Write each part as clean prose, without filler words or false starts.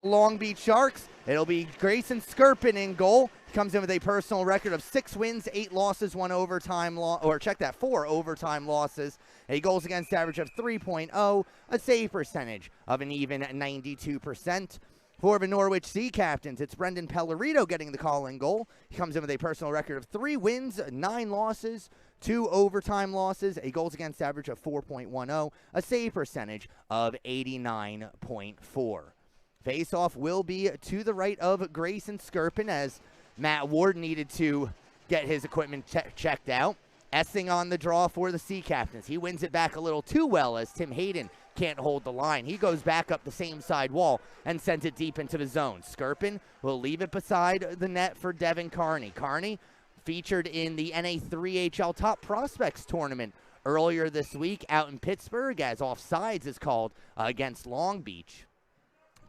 Long Beach Sharks. It'll be Grayson Skirpin in goal. Comes in with a personal record of 6 wins, 8 losses, 1 overtime loss, or check that, 4 overtime losses, a goals against average of 3.0, a save percentage of an even 92%. For the Norwich Sea Captains, it's Brendan Pellerito getting the call in goal. He comes in with a personal record of 3 wins, 9 losses, 2 overtime losses, a goals against average of 4.10, a save percentage of 89.4. Face-off will be to the right of Grayson Skirpin as Matt Ward needed to get his equipment checked out. Essing on the draw for the Sea Captains. He wins it back a little too well as Tim Hayden can't hold the line. He goes back up the same side wall and sends it deep into the zone. Skirpin will leave it beside the net for Devin Carney. Carney featured in the NA3HL Top Prospects Tournament earlier this week out in Pittsburgh as offsides is called against Long Beach.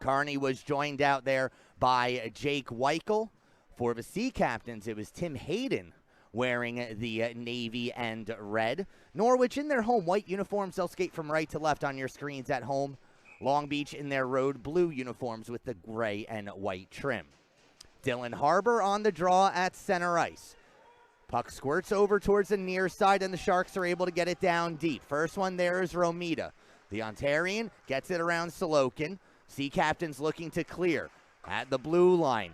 Carney was joined out there by Jake Weichel. For the Sea Captains, it was Tim Hayden wearing the navy and red. Norwich in their home white uniforms. They'll skate from right to left on your screens at home. Long Beach in their road blue uniforms with the gray and white trim. Dylan Harbour on the draw at center ice. Puck squirts over towards the near side, and the Sharks are able to get it down deep. First one there is Romita. The Ontarian gets it around Sorokin. Sea Captains looking to clear at the blue line.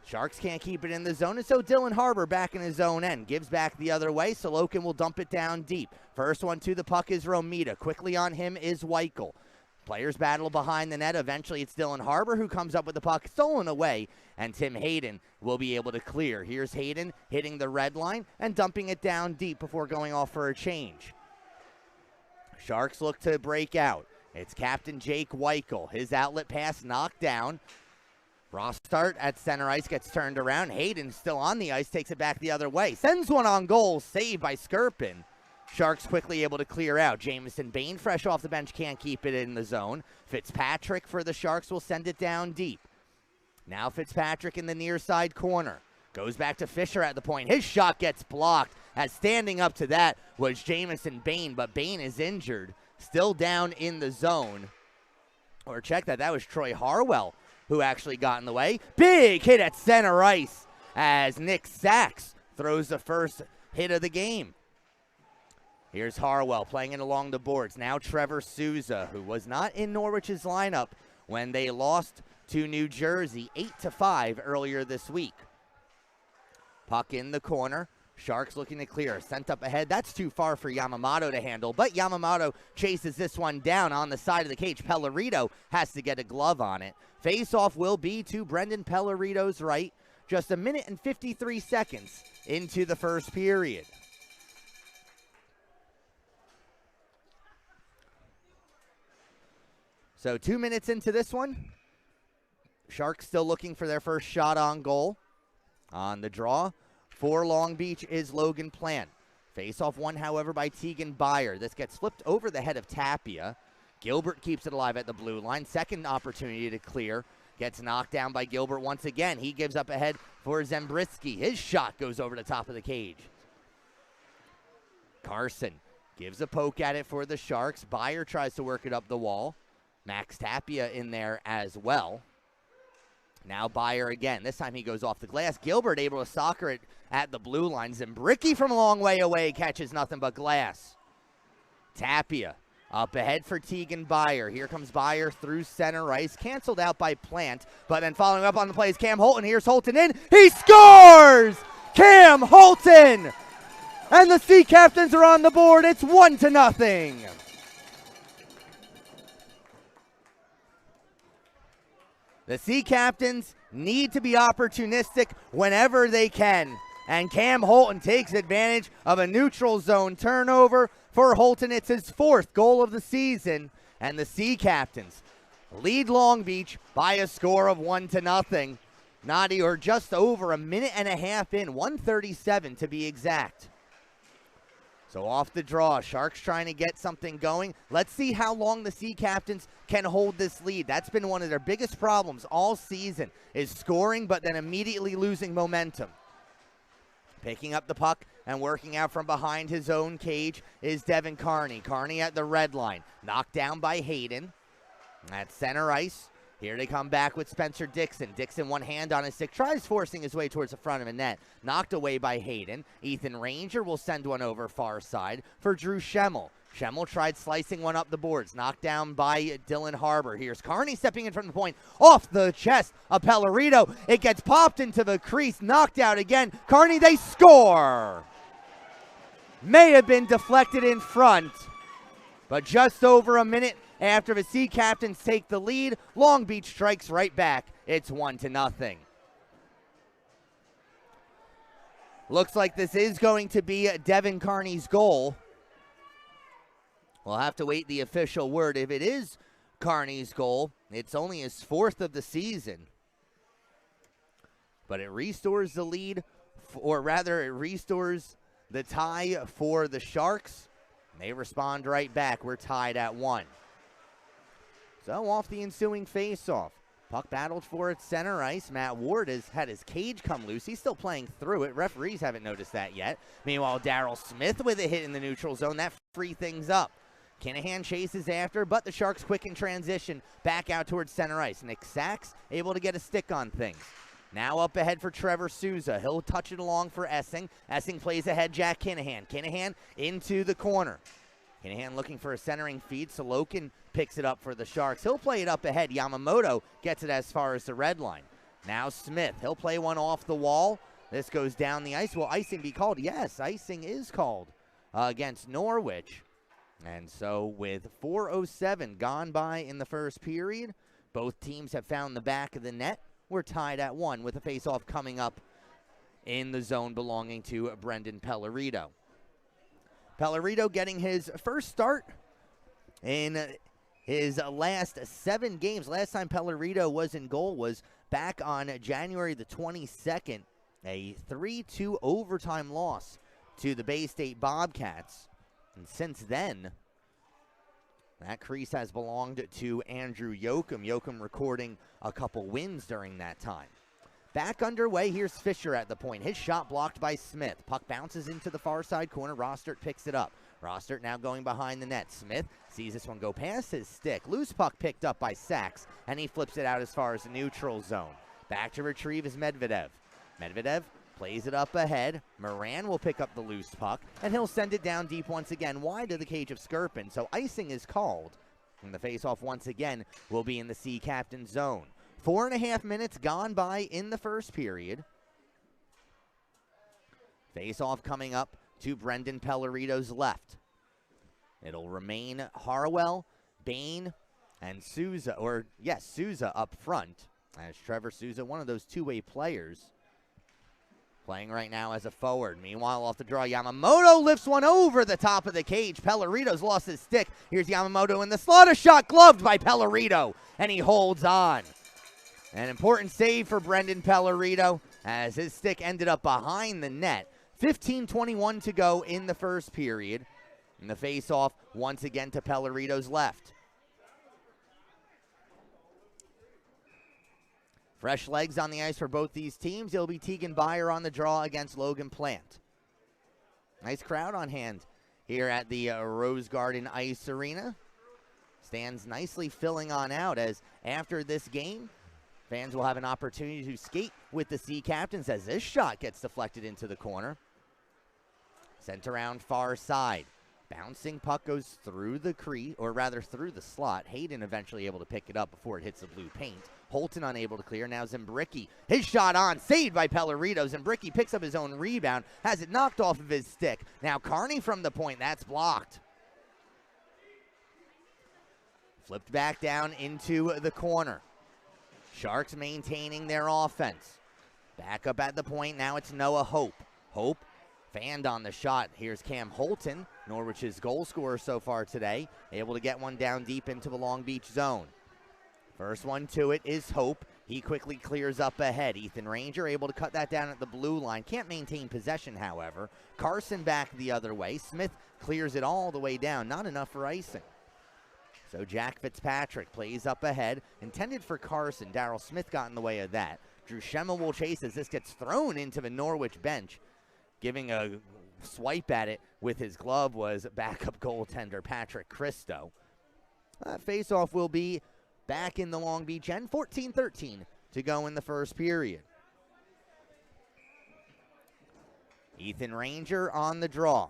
Sharks can't keep it in the zone, and so Dylan Harbour back in his own end. Gives back the other way. Sorokin will dump it down deep. First one to the puck is Romita. Quickly on him is Weichel. Players battle behind the net. Eventually it's Dylan Harbour who comes up with the puck stolen away, and Tim Hayden will be able to clear. Here's Hayden hitting the red line and dumping it down deep before going off for a change. Sharks look to break out. It's Captain Jake Weichel. His outlet pass knocked down. Rostart at center ice gets turned around. Hayden still on the ice, takes it back the other way. Sends one on goal, saved by Skirpin. Sharks quickly able to clear out. Jamison Bain, fresh off the bench, can't keep it in the zone. Fitzpatrick for the Sharks will send it down deep. Now Fitzpatrick in the near side corner. Goes back to Fisher at the point. His shot gets blocked, as standing up to that was Jamison Bain, but Bain is injured. Still down in the zone. Or check that, that was Troy Harwell who actually got in the way. Big hit at center ice as Nick Sachs throws the first hit of the game. Here's Harwell playing it along the boards. Now Trevor Souza, who was not in Norwich's lineup when they lost to New Jersey 8-5 earlier this week. Puck in the corner. Sharks looking to clear. Sent up ahead. That's too far for Yamamoto to handle, but Yamamoto chases this one down on the side of the cage. Pellerito has to get a glove on it. Face-off will be to Brendan Pellerito's right. Just 1 minute and 53 seconds into the first period. So 2 minutes into this one. Sharks still looking for their first shot on goal. On the draw for Long Beach is Logan Plant. Face-off won, however, by Tegan Byer. This gets flipped over the head of Tapia. Gilbert keeps it alive at the blue line. Second opportunity to clear. Gets knocked down by Gilbert once again. He gives up ahead for Zembriski. His shot goes over the top of the cage. Carson gives a poke at it for the Sharks. Byer tries to work it up the wall. Max Tapia in there as well. Now Byer again. This time he goes off the glass. Gilbert able to soccer it at the blue line. Zembricky from a long way away catches nothing but glass. Tapia up ahead for Tegan Byer. Here comes Byer through center ice. Canceled out by Plant. But then following up on the play is Cam Holton. Here's Holton in. He scores! Cam Holton! And the Sea Captains are on the board. It's 1-0. The Sea Captains need to be opportunistic whenever they can. And Cam Holton takes advantage of a neutral zone turnover. For Holton, it's his 4th goal of the season. And the Sea Captains lead Long Beach by a score of 1-0. Not or just over 1.5 minutes in, 1:37 to be exact. So off the draw, Sharks trying to get something going. Let's see how long the Sea Captains can hold this lead. That's been one of their biggest problems all season, is scoring but then immediately losing momentum. Picking up the puck and working out from behind his own cage is Devin Carney. Carney at the red line. Knocked down by Hayden. At center ice, Here they come back with Spencer Dixon. Dixon, one hand on his stick, tries forcing his way towards the front of the net. Knocked away by Hayden. Ethan Ranger will send one over far side for Drew Schemmel. Schemmel tried slicing one up the boards. Knocked down by Dylan Harbour. Here's Carney stepping in from the point. Off the chest of Pellerito. It gets popped into the crease. Knocked out again. Carney, they score! May have been deflected in front, but just over a minute after the Sea Captains take the lead, Long Beach strikes right back. It's 1-0. Looks like this is going to be Devin Carney's goal. We'll have to wait the official word. If it is Carney's goal, it's only his 4th of the season. But it restores the lead, or rather it restores the tie for the Sharks. They respond right back. We're tied at 1. So off the ensuing face-off. Puck battled for its center ice. Matt Ward has had his cage come loose. He's still playing through it. Referees haven't noticed that yet. Meanwhile, Daryl Smith with a hit in the neutral zone. That frees things up. Kinahan chases after, but the Sharks quick in transition back out towards center ice. Nick Sachs able to get a stick on things. Now up ahead for Trevor Souza. He'll touch it along for Essing. Essing plays ahead Jack Kinahan. Kinahan into the corner. Kinahan looking for a centering feed. Sorokin picks it up for the Sharks. He'll play it up ahead. Yamamoto gets it as far as the red line. Now Smith. He'll play one off the wall. This goes down the ice. Will icing be called? Yes, icing is called against Norwich. And so with 4:07 gone by in the first period, both teams have found the back of the net. We're tied at 1 with a face-off coming up in the zone belonging to Brendan Pellerito. Pellerito getting his first start in his last 7 games. Last time Pellerito was in goal was back on January the 22nd, a 3-2 overtime loss to the Bay State Bobcats. And since then, that crease has belonged to Andrew Yoakum. Yoakum recording a couple wins during that time. Back underway, here's Fisher at the point. His shot blocked by Smith. Puck bounces into the far side corner. Rostert picks it up. Rostert now going behind the net. Smith sees this one go past his stick. Loose puck picked up by Sachs, and he flips it out as far as the neutral zone. Back to retrieve is Medvedev. Medvedev plays it up ahead. Moran will pick up the loose puck, and he'll send it down deep once again, wide of the cage of Skirpin. So icing is called, and the faceoff once again will be in the Sea Captain zone. 4.5 minutes gone by in the first period. Face-off coming up to Brendan Pellerito's left. It'll remain Harwell, Bain, and Souza, Souza up front. As Trevor Souza, one of those two-way players, playing right now as a forward. Meanwhile, off the draw, Yamamoto lifts one over the top of the cage. Pellerito's lost his stick. Here's Yamamoto in the slot. A shot gloved by Pellerito, and he holds on. An important save for Brendan Pellerito as his stick ended up behind the net. 15:21 to go in the first period. And the face-off once again to Pellerito's left. Fresh legs on the ice for both these teams. It'll be Tegan Beyer on the draw against Logan Plant. Nice crowd on hand here at the Rose Garden Ice Arena. Stands nicely filling on out as after this game, fans will have an opportunity to skate with the Sea Captains as this shot gets deflected into the corner. Sent around far side. Bouncing puck goes through the crease, or rather through the slot. Hayden eventually able to pick it up before it hits the blue paint. Holton unable to clear. Now Zimbricki. His shot on, saved by Pellerito. Zimbricki picks up his own rebound, has it knocked off of his stick. Now Carney from the point, that's blocked. Flipped back down into the corner. Sharks maintaining their offense. Back up at the point, now it's Noah Hope. Hope fanned on the shot. Here's Cam Holton, Norwich's goal scorer so far today, able to get one down deep into the Long Beach zone. First one to it is Hope. He quickly clears up ahead. Ethan Ranger able to cut that down at the blue line. Can't maintain possession, however. Carson back the other way. Smith clears it all the way down. Not enough for icing. So Jack Fitzpatrick plays up ahead. Intended for Carson. Daryl Smith got in the way of that. Drew Schemmel will chase as this gets thrown into the Norwich bench. Giving a swipe at it with his glove was backup goaltender Patrick Christo. Face-off will be back in the Long Beach end. 14-13 to go in the first period. Ethan Ranger on the draw.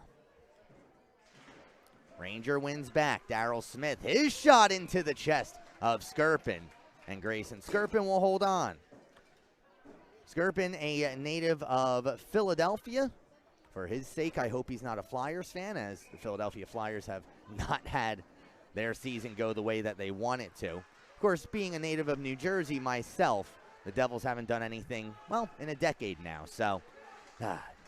Ranger wins back. Daryl Smith, his shot into the chest of Skirpin. And Grayson Skirpin will hold on. Skirpin, a native of Philadelphia. For his sake, I hope he's not a Flyers fan, as the Philadelphia Flyers have not had their season go the way that they want it to. Of course, being a native of New Jersey myself, the Devils haven't done anything, well, in a decade now. So,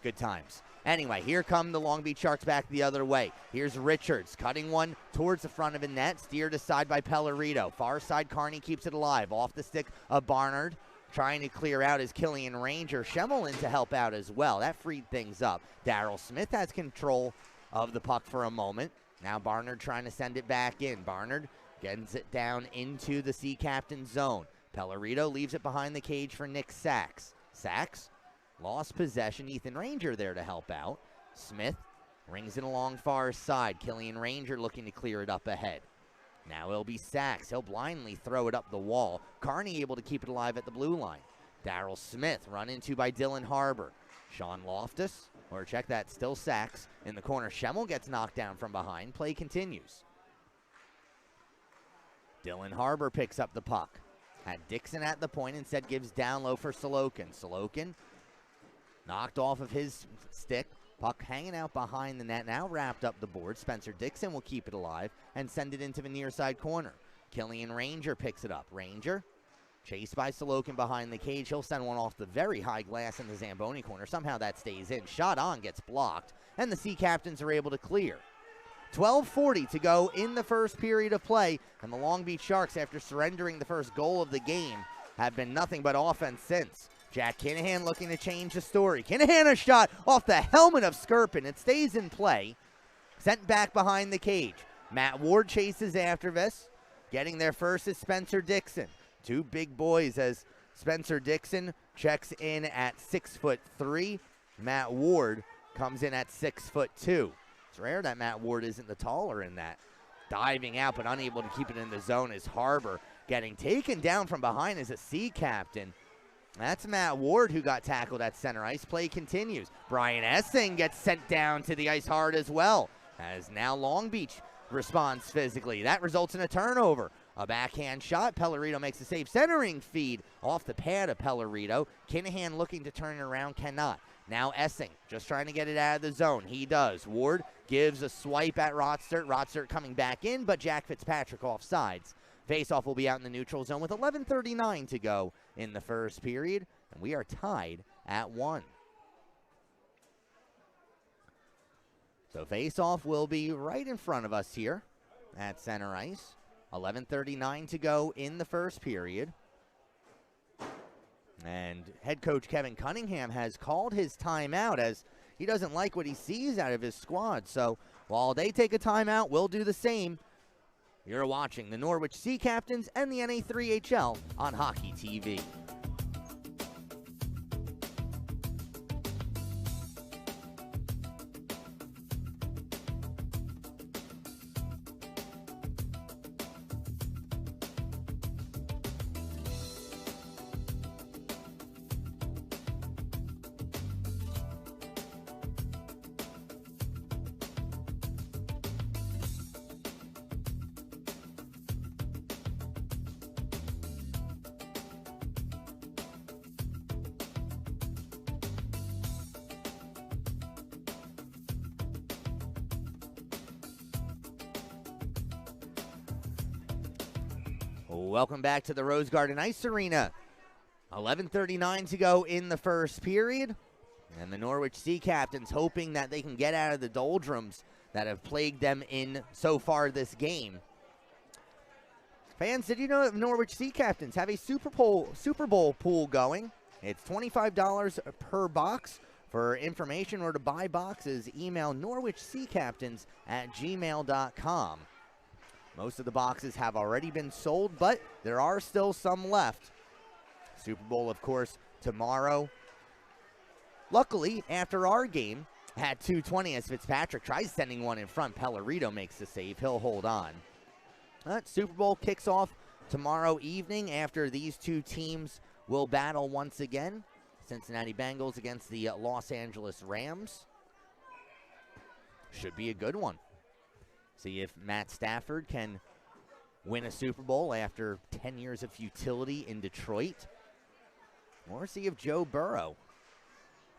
good times. Anyway, here come the Long Beach Sharks back the other way. Here's Richards cutting one towards the front of the net, steered aside by Pellerito. Far side, Carney keeps it alive. Off the stick of Barnard. Trying to clear out is Killian Ranger. Schemmel in to help out as well. That freed things up. Daryl Smith has control of the puck for a moment. Now Barnard trying to send it back in. Barnard gets it down into the Sea Captain zone. Pellerito leaves it behind the cage for Nick Sachs. Sachs lost possession. Ethan Ranger there to help out. Smith rings it along far side. Killian Ranger looking to clear it up ahead. Now it'll be Sachs. He'll blindly throw it up the wall. Carney able to keep it alive at the blue line. Daryl Smith run into by Dylan Harbour. Sean Loftus, or check that, still Sachs in the corner. Schemmel gets knocked down from behind. Play continues. Dylan Harbour picks up the puck. Had Dixon at the point, instead gives down low for Sorokin. Sorokin knocked off of his stick. Puck hanging out behind the net, now wrapped up the board. Spencer Dixon will keep it alive and send it into the near side corner. Killian Ranger picks it up. Ranger chased by Sorokin behind the cage. He'll send one off the very high glass in the Zamboni corner. Somehow that stays in. Shot on, gets blocked, and the Sea Captains are able to clear. 12:40 to go in the first period of play, and the Long Beach Sharks, after surrendering the first goal of the game, have been nothing but offense since. Jack Kinahan looking to change the story. Kinahan a shot off the helmet of Skirpin. It stays in play. Sent back behind the cage. Matt Ward chases after this. Getting there first is Spencer Dixon. Two big boys as Spencer Dixon checks in at 6'3". Matt Ward comes in at 6'2". It's rare that Matt Ward isn't the taller in that. Diving out but unable to keep it in the zone is Harbour. Getting taken down from behind is a Sea Captain. That's Matt Ward who got tackled at center ice. Play continues. Brian Essing gets sent down to the ice hard as well, as now Long Beach responds physically. That results in a turnover. A backhand shot. Pellerito makes a save. Centering feed off the pad of Pellerito. Kinahan looking to turn it around, cannot. Now Essing just trying to get it out of the zone. He does. Ward gives a swipe at Rotstert. Rotstert coming back in, but Jack Fitzpatrick offsides. Faceoff will be out in the neutral zone with 11:39 to go in the first period, and we are tied at 1. So faceoff will be right in front of us here at center ice. 11:39 to go in the first period. And head coach Kevin Cunningham has called his timeout as he doesn't like what he sees out of his squad. So while they take a timeout, we'll do the same. You're watching the Norwich Sea Captains and the NA3HL on Hockey TV. Welcome back to the Rose Garden Ice Arena. 11:39 to go in the first period. And the Norwich Sea Captains hoping that they can get out of the doldrums that have plagued them in so far this game. Fans, did you know that Norwich Sea Captains have a Super Bowl pool going? It's $25 per box. For information or to buy boxes, email norwichseacaptains@gmail.com. Most of the boxes have already been sold, but there are still some left. Super Bowl, of course, tomorrow. Luckily, after our game at 2:20, as Fitzpatrick tries sending one in front, Pellerito makes the save. He'll hold on. Super Bowl kicks off tomorrow evening after these two teams will battle once again. Cincinnati Bengals against the Los Angeles Rams. Should be a good one. See if Matt Stafford can win a Super Bowl after 10 years of futility in Detroit. Or see if Joe Burrow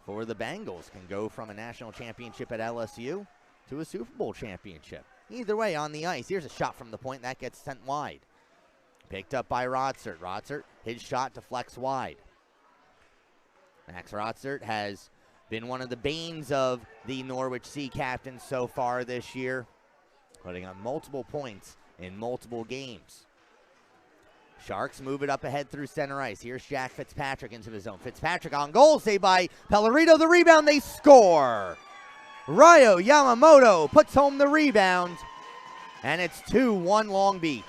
for the Bengals can go from a national championship at LSU to a Super Bowl championship. Either way, on the ice, here's a shot from the point that gets sent wide. Picked up by Rotsert. Rotsert, his shot deflects wide. Max Rotsert has been one of the banes of the Norwich Sea Captains so far this year, putting on multiple points in multiple games. Sharks move it up ahead through center ice. Here's Jack Fitzpatrick into the zone. Fitzpatrick on goal, saved by Pellerito. The rebound, they score. Ryo Yamamoto puts home the rebound, and it's 2-1 Long Beach.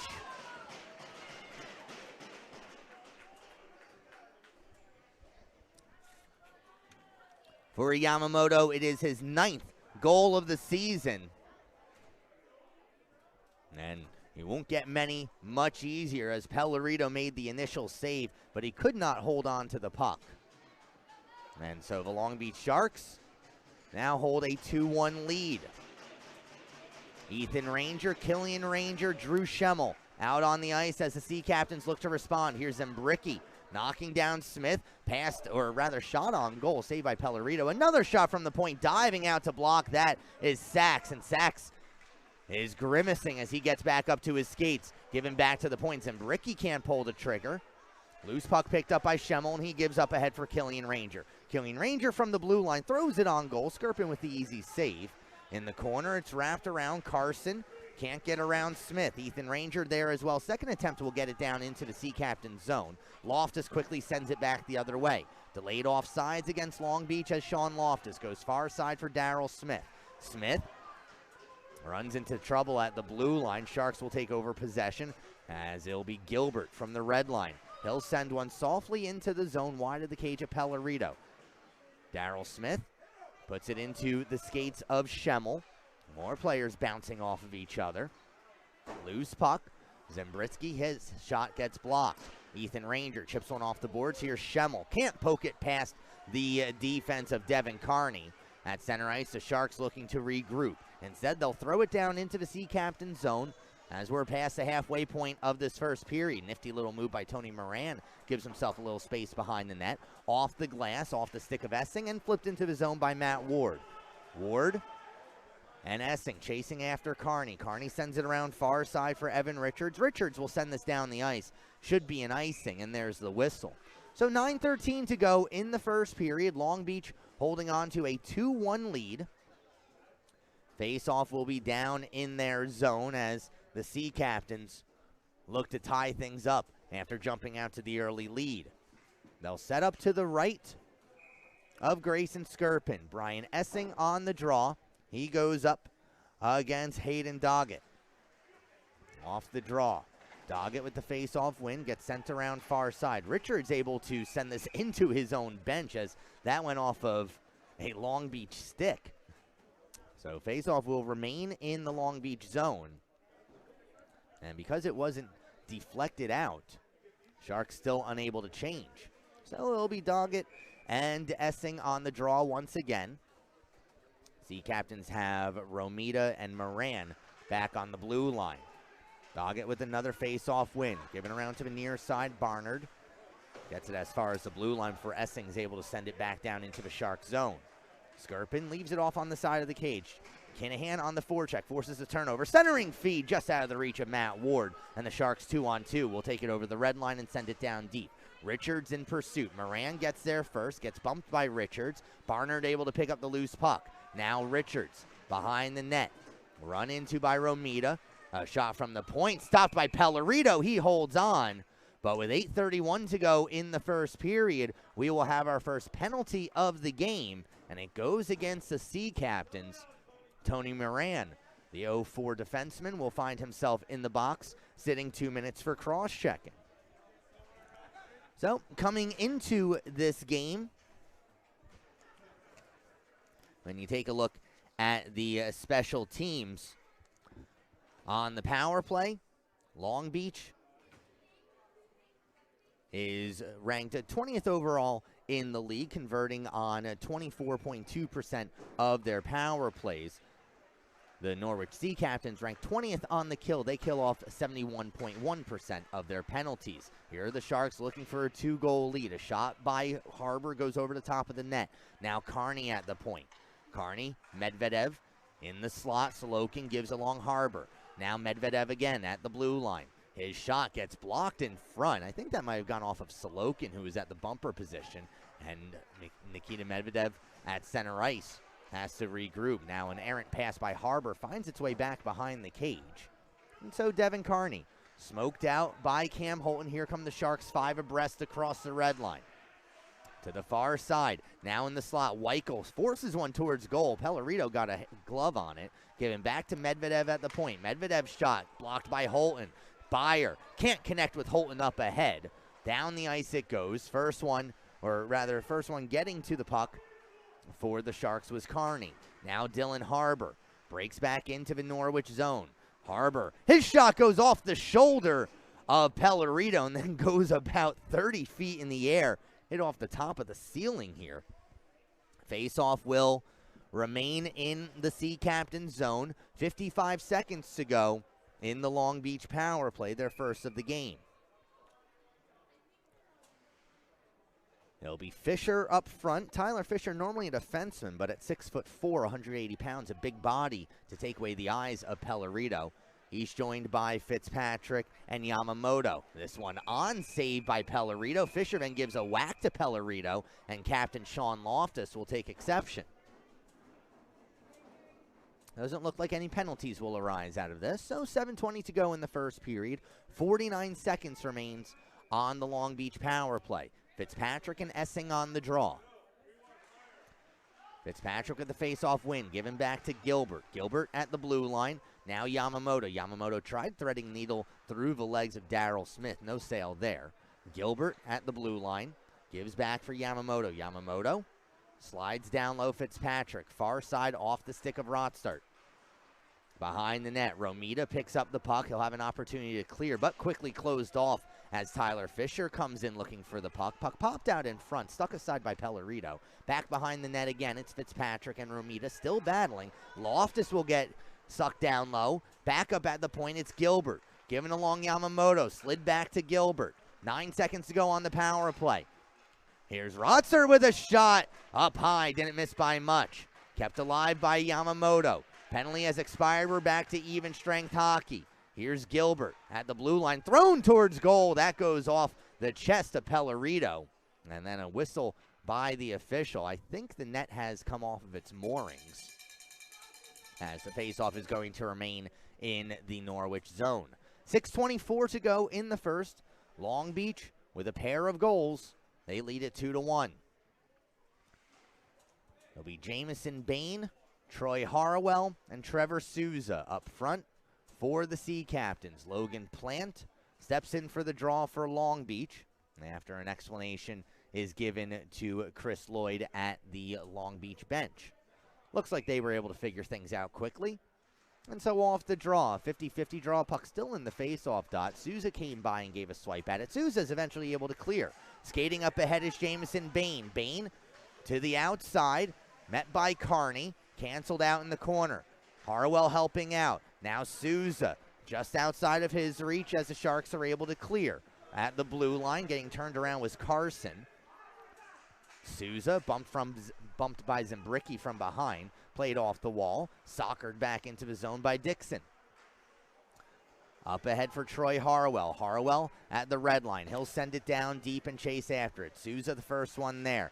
For Yamamoto, it is his 9th goal of the season. And he won't get many much easier as Pellerito made the initial save, but he could not hold on to the puck. And so the Long Beach Sharks now hold a 2-1 lead. Ethan Ranger, Killian Ranger, Drew Schemmel out on the ice as the Sea Captains look to respond. Here's Zembricki knocking down Smith, passed, or rather shot on goal, saved by Pellerito. Another shot from the point, diving out to block that is Sachs, and Sachs is grimacing as he gets back up to his skates, given back to the point. Zembricki can't pull the trigger. Loose puck picked up by Schemmel, and he gives up ahead for Killian Ranger. Killian Ranger from the blue line throws it on goal. Skirpin with the easy save. In the corner, it's wrapped around Carson. Can't get around Smith. Ethan Ranger there as well. Second attempt will get it down into the Sea Captain's zone. Loftus quickly sends it back the other way. Delayed offsides against Long Beach as Sean Loftus goes far side for Daryl Smith. Smith runs into trouble at the blue line. Sharks will take over possession as it'll be Gilbert from the red line. He'll send one softly into the zone wide of the cage of Pellerito. Daryl Smith puts it into the skates of Schemmel. More players bouncing off of each other. Loose puck. Zembricki, his shot gets blocked. Ethan Ranger chips one off the boards. Here's Schemmel. Can't poke it past the defense of Devin Carney. At center ice, the Sharks looking to regroup. Instead, they'll throw it down into the Sea Captain's zone as we're past the halfway point of this first period. Nifty little move by Tony Moran. Gives himself a little space behind the net. Off the glass, off the stick of Essing, and flipped into the zone by Matt Ward. Ward and Essing chasing after Carney. Carney sends it around far side for Evan Richards. Richards will send this down the ice. Should be an icing, and there's the whistle. So 9:13 to go in the first period. Long Beach holding on to a 2-1 lead. Face-off will be down in their zone as the Sea Captains look to tie things up after jumping out to the early lead. They'll set up to the right of Grayson Skirpin. Brian Essing on the draw. He goes up against Hayden Doggett. Off the draw. Doggett with the face-off win gets sent around far side. Richards able to send this into his own bench as that went off of a Long Beach stick. So face-off will remain in the Long Beach zone. And because it wasn't deflected out, Sharks still unable to change. So it'll be Doggett and Essing on the draw once again. Sea Captains have Romita and Moran back on the blue line. Doggett with another face-off win. Given around to the near side, Barnard gets it as far as the blue line for Essing, is able to send it back down into the Shark zone. Skirpin leaves it off on the side of the cage. Kinahan on the forecheck, forces the turnover. Centering feed just out of the reach of Matt Ward. And the Sharks 2-on-2 will take it over the red line and send it down deep. Richards in pursuit. Moran gets there first, gets bumped by Richards. Barnard able to pick up the loose puck. Now Richards behind the net. Run into by Romita. A shot from the point, stopped by Pellerito. He holds on. But with 8:31 to go in the first period, we will have our first penalty of the game. And it goes against the Sea Captains. Tony Moran, the 0-4 defenseman, will find himself in the box, sitting 2 minutes for cross-checking. So, coming into this game, when you take a look at the special teams on the power play, Long Beach is ranked 20th overall in the league, converting on 24.2% of their power plays. The Norwich Sea Captains ranked 20th on the kill. They kill off 71.1% of their penalties. Here are the Sharks looking for a 2-goal lead. A shot by Harbor goes over the top of the net. Now Carney at the point. Carney, Medvedev in the slot. Sorokin gives along Harbor. Now Medvedev again at the blue line. His shot gets blocked in front. I think that might have gone off of Sorokin, who was at the bumper position. And Nikita Medvedev at center ice has to regroup. Now an errant pass by Harbor finds its way back behind the cage. And so Devin Carney, smoked out by Cam Holton. Here come the Sharks 5 abreast across the red line. To the far side, now in the slot, Weichel forces one towards goal. Pellerito got a glove on it. Giving back to Medvedev at the point. Medvedev's shot blocked by Holton. Byer can't connect with Holton up ahead. Down the ice it goes. First one getting to the puck for the Sharks was Carney. Now Dylan Harbor breaks back into the Norwich zone. Harbor, his shot goes off the shoulder of Pellerito and then goes about 30 feet in the air. Hit off the top of the ceiling here. Face-off will remain in the Sea Captain zone. 55 seconds to go in the Long Beach power play, their first of the game. It'll be Fisher up front. Tyler Fisher, normally a defenseman, but at 6'4", 180 pounds, a big body to take away the eyes of Pellerito. He's joined by Fitzpatrick and Yamamoto. This one on save by Pellerito. Fisher then gives a whack to Pellerito, and Captain Sean Loftus will take exception. Doesn't look like any penalties will arise out of this. So 7:20 to go in the first period. 49 seconds remains on the Long Beach power play. Fitzpatrick and Essing on the draw. Fitzpatrick with the face-off win, given back to Gilbert. Gilbert at the blue line. Now Yamamoto. Yamamoto tried threading needle through the legs of Daryl Smith. No sale there. Gilbert at the blue line. Gives back for Yamamoto. Yamamoto slides down low. Fitzpatrick. Far side off the stick of Rotstart. Behind the net, Romita picks up the puck. He'll have an opportunity to clear, but quickly closed off as Tyler Fisher comes in looking for the puck. Puck popped out in front, stuck aside by Pellerito. Back behind the net again, it's Fitzpatrick and Romita still battling. Loftus will get sucked down low. Back up at the point, it's Gilbert. Giving along Yamamoto, slid back to Gilbert. 9 seconds to go on the power play. Here's Rotzer with a shot up high, didn't miss by much. Kept alive by Yamamoto. Penalty has expired. We're back to even strength hockey. Here's Gilbert at the blue line, thrown towards goal. That goes off the chest of Pellerito. And then a whistle by the official. I think the net has come off of its moorings, as the faceoff is going to remain in the Norwich zone. 6:24 to go in the first. Long Beach with a pair of goals. They lead it 2-1. It'll be Jamison Bain, Troy Harwell, and Trevor Souza up front for the Sea Captains. Logan Plant steps in for the draw for Long Beach after an explanation is given to Chris Lloyd at the Long Beach bench. Looks like they were able to figure things out quickly. And so off the draw, 50-50 draw, puck still in the face-off dot. Souza came by and gave a swipe at it. Souza's eventually able to clear. Skating up ahead is Jamison Bain. Bain to the outside, met by Carney. Canceled out in the corner. Harwell helping out. Now Souza just outside of his reach as the Sharks are able to clear. At the blue line, getting turned around was Carson. Souza bumped by Zimbricki from behind. Played off the wall. Soccered back into the zone by Dixon. Up ahead for Troy Harwell. Harwell at the red line. He'll send it down deep and chase after it. Souza the first one there.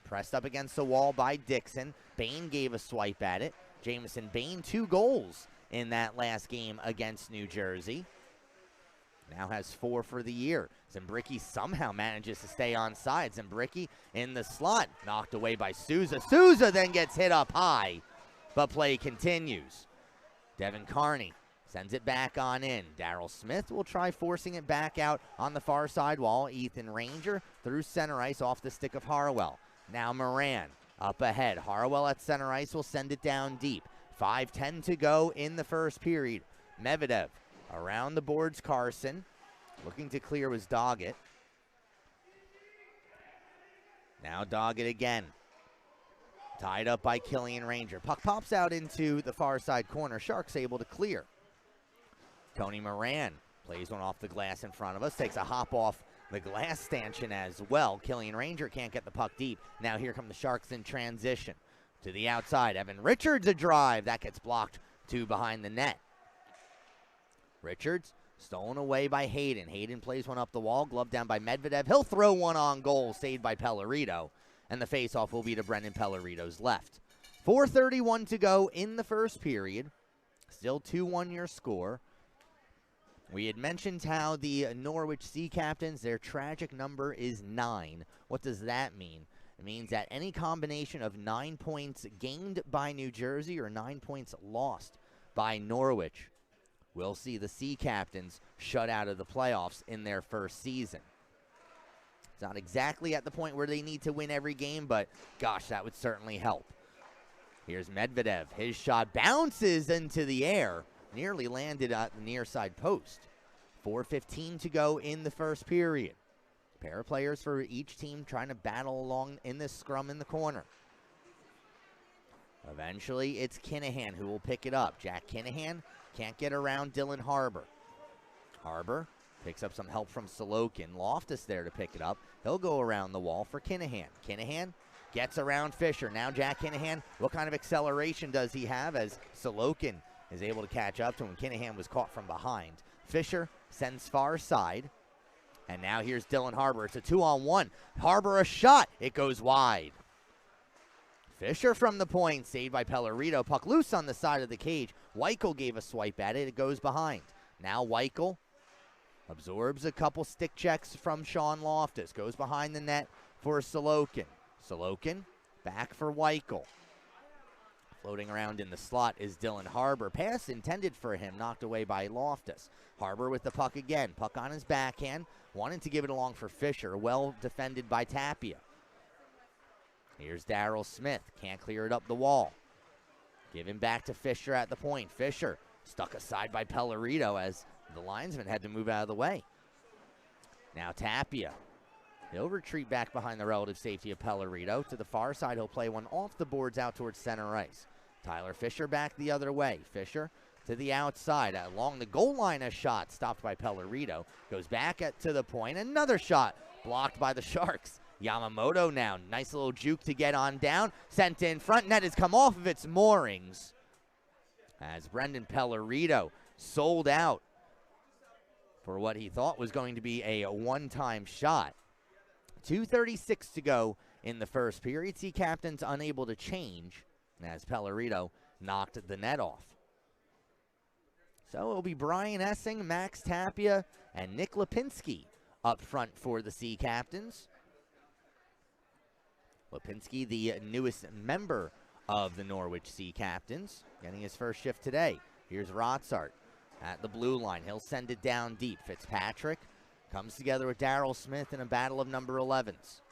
Pressed up against the wall by Dixon. Bain gave a swipe at it. Jamison Bain, 2 goals in that last game against New Jersey. Now has 4 for the year. Zimbricki somehow manages to stay on side. Zimbricki in the slot. Knocked away by Souza. Souza then gets hit up high, but play continues. Devin Carney sends it back on in. Daryl Smith will try forcing it back out on the far side wall. Ethan Ranger through center ice off the stick of Harwell. Now Moran up ahead. Harwell at center ice will send it down deep. 5:10 to go in the first period. Medvedev around the boards. Carson looking to clear was Doggett. Now dog it again. Tied up by Killian Ranger. Puck pops out into the far side corner. Sharks able to clear. Tony Moran plays one off the glass in front of us. Takes a hop off the glass stanchion as well. Killian Ranger can't get the puck deep. Now here come the Sharks in transition. To the outside. Evan Richards a drive. That gets blocked to behind the net. Richards stolen away by Hayden. Hayden plays one up the wall. Glove down by Medvedev. He'll throw one on goal. Saved by Pellerito. And the faceoff will be to Brendan Pellerito's left. 4:31 to go in the first period. Still 2-1 your score. We had mentioned how the Norwich Sea Captains, their tragic number is 9. What does that mean? It means that any combination of 9 points gained by New Jersey or 9 points lost by Norwich will see the Sea Captains shut out of the playoffs in their first season. It's not exactly at the point where they need to win every game, but gosh, that would certainly help. Here's Medvedev. His shot bounces into the air. Nearly landed at the near side post. 4:15 to go in the first period. Pair of players for each team trying to battle along in this scrum in the corner. Eventually, it's Kinahan who will pick it up. Jack Kinahan can't get around Dylan Harbour. Harbour picks up some help from Sorokin. Loftus there to pick it up. He'll go around the wall for Kinahan. Kinahan gets around Fisher. Now Jack Kinahan, what kind of acceleration does he have as Sorokin is able to catch up to him? Kinahan was caught from behind. Fisher sends far side. And now here's Dylan Harbour. It's a 2-on-1. Harbour a shot. It goes wide. Fisher from the point. Saved by Pellerito. Puck loose on the side of the cage. Weichel gave a swipe at it. It goes behind. Now Weichel absorbs a couple stick checks from Sean Loftus. Goes behind the net for Sorokin. Sorokin back for Weichel. Floating around in the slot is Dylan Harbour. Pass intended for him, knocked away by Loftus. Harbour with the puck again. Puck on his backhand. Wanting to give it along for Fisher. Well defended by Tapia. Here's Daryl Smith. Can't clear it up the wall. Give him back to Fisher at the point. Fisher stuck aside by Pellerito as the linesman had to move out of the way. Now Tapia. He'll retreat back behind the relative safety of Pellerito. To the far side, he'll play one off the boards out towards center ice. Tyler Fisher back the other way. Fisher to the outside. Along the goal line, a shot stopped by Pellerito. Goes back to the point. Another shot blocked by the Sharks. Yamamoto now. Nice little juke to get on down. Sent in front. Net has come off of its moorings as Brendan Pellerito sold out for what he thought was going to be a one-time shot. 2:36 to go in the first period. Sea Captains unable to change as Pellerito knocked the net off. So it'll be Brian Essing, Max Tapia, and Nick Lipinski up front for the Sea Captains. Lipinski, the newest member of the Norwich Sea Captains, getting his first shift today. Here's Rotsart at the blue line. He'll send it down deep. Fitzpatrick comes together with Daryl Smith in a battle of number 11s.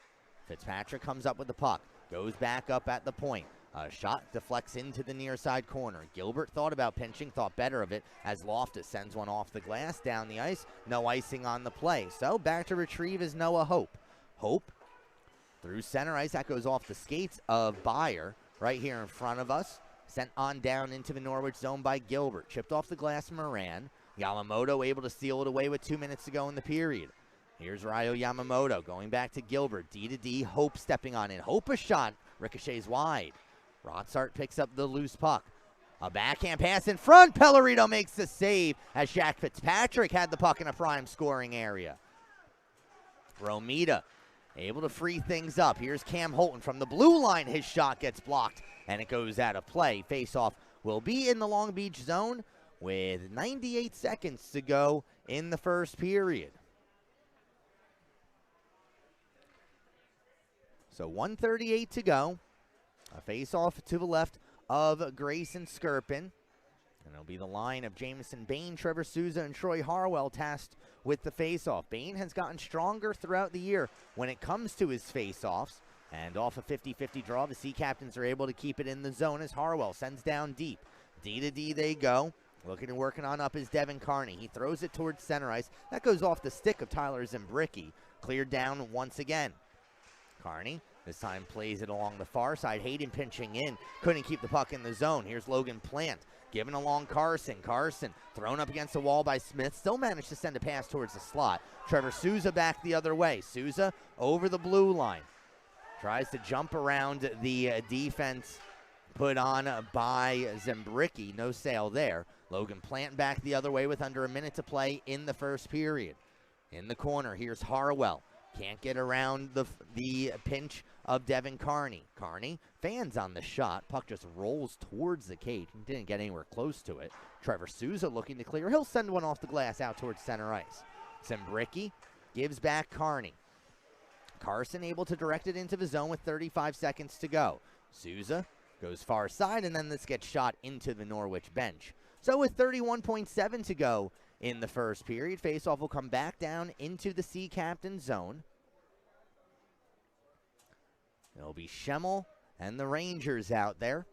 Fitzpatrick comes up with the puck. Goes back up at the point. A shot deflects into the near side corner. Gilbert thought about pinching, thought better of it as Loftus sends one off the glass down the ice. No icing on the play. So back to retrieve is Noah Hope. Hope through center ice. That goes off the skates of Byer right here in front of us. Sent on down into the Norwich zone by Gilbert. Chipped off the glass, Moran. Yamamoto able to steal it away with 2 minutes to go in the period. Here's Ryo Yamamoto going back to Gilbert. D to D. Hope stepping on in. Hope a shot. Ricochets wide. Rotsart picks up the loose puck. A backhand pass in front. Pellerito makes the save as Jack Fitzpatrick had the puck in a prime scoring area. Romita able to free things up. Here's Cam Holton from the blue line. His shot gets blocked and it goes out of play. Face-off will be in the Long Beach zone with 98 seconds to go in the first period. So 1:38 to go. A face-off to the left of Grayson Skirpin. And it'll be the line of Jameson Bain, Trevor Souza, and Troy Harwell tasked with the face-off. Bain has gotten stronger throughout the year when it comes to his face-offs. And off a 50-50 draw, the Sea Captains are able to keep it in the zone as Harwell sends down deep. D to D they go. Looking and working on up is Devin Carney. He throws it towards center ice. That goes off the stick of Tyler Zimbricki. Cleared down once again. Carney This time plays it along the far side. Hayden pinching in. Couldn't keep the puck in the zone. Here's Logan Plant giving along Carson. Carson thrown up against the wall by Smith. Still managed to send a pass towards the slot. Trevor Souza back the other way. Souza over the blue line. Tries to jump around the defense put on by Zembricki. No sale there. Logan Plant back the other way with under a minute to play in the first period. In the corner, here's Harwell. Can't get around the pinch of Devin Carney. Carney, fans on the shot. Puck just rolls towards the cage and didn't get anywhere close to it. Trevor Souza looking to clear. He'll send one off the glass out towards center ice. Zembricki gives back Carney. Carson able to direct it into the zone with 35 seconds to go. Souza goes far side, and then this gets shot into the Norwich bench. So with 31.7 to go in the first period, faceoff will come back down into the Sea Captain zone. It'll be Schemmel and the Rangers out there.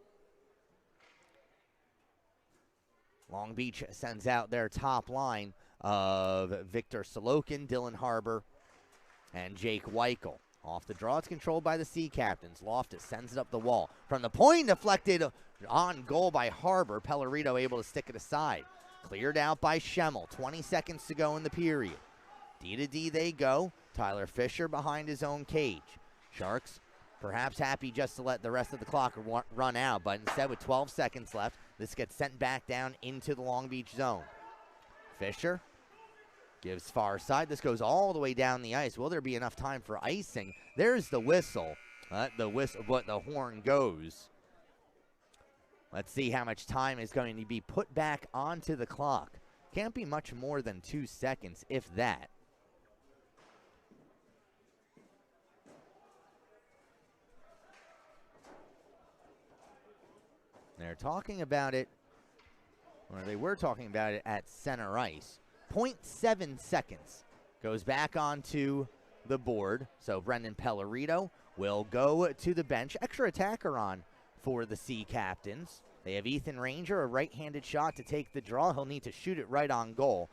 Long Beach sends out their top line of Victor Sorokin, Dylan Harbour, and Jake Weichel. Off the draw, it's controlled by the Sea Captains. Loftus sends it up the wall. From the point, deflected on goal by Harbour. Pellerito able to stick it aside. Cleared out by Schemmel. 20 seconds to go in the period. D to D they go. Tyler Fisher behind his own cage. Sharks perhaps happy just to let the rest of the clock run out, but instead with 12 seconds left, this gets sent back down into the Long Beach zone. Fisher gives far side. This goes all the way down the ice. Will there be enough time for icing? There's the whistle. The horn goes. Let's see how much time is going to be put back onto the clock. Can't be much more than 2 seconds, if that. They're talking about it, or they were talking about it at center ice. 0.7 seconds goes back onto the board. So Brendan Pellerito will go to the bench. Extra attacker on for the Sea Captains. They have Ethan Ranger, a right-handed shot to take the draw. He'll need to shoot it right on goal.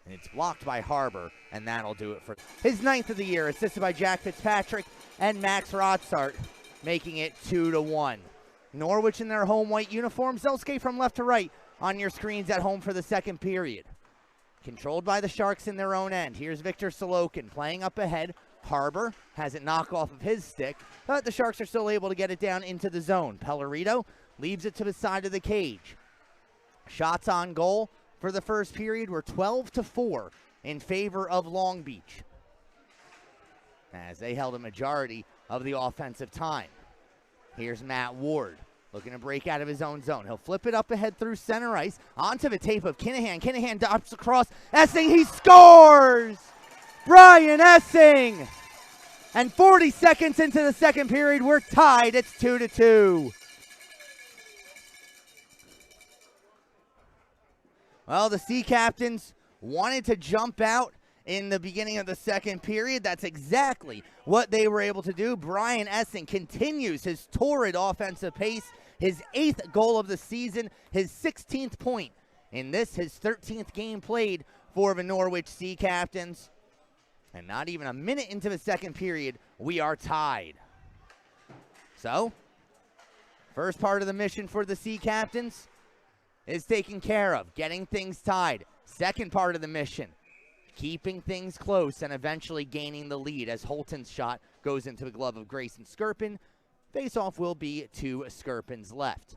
And it's blocked by Harbour, and that'll do it for his 9th of the year, assisted by Jack Fitzpatrick and Max Rotsart, making it 2-1. Norwich in their home white uniforms. They'll skate from left to right on your screens at home for the second period. Controlled by the Sharks in their own end. Here's Victor Sorokin playing up ahead. Harbour has it knocked off of his stick, but the Sharks are still able to get it down into the zone. Pellerito leaves it to the side of the cage. Shots on goal for the first period were 12-4 in favor of Long Beach, as they held a majority of the offensive time. Here's Matt Ward looking to break out of his own zone. He'll flip it up ahead through center ice onto the tape of Kinahan. Kinahan drops across. Essing, he scores! Brian Essing! And 40 seconds into the second period, we're tied. It's 2-2. Well, the Sea Captains wanted to jump out in the beginning of the second period. That's exactly what they were able to do. Brian Essing continues his torrid offensive pace. His 8th goal of the season, his 16th point in this, his 13th game played for the Norwich Sea Captains. And not even a minute into the second period, we are tied. So, first part of the mission for the Sea Captains is taken care of, getting things tied. Second part of the mission, keeping things close and eventually gaining the lead as Holton's shot goes into the glove of Grayson Skirpin. Face-off will be to Skirpin's left.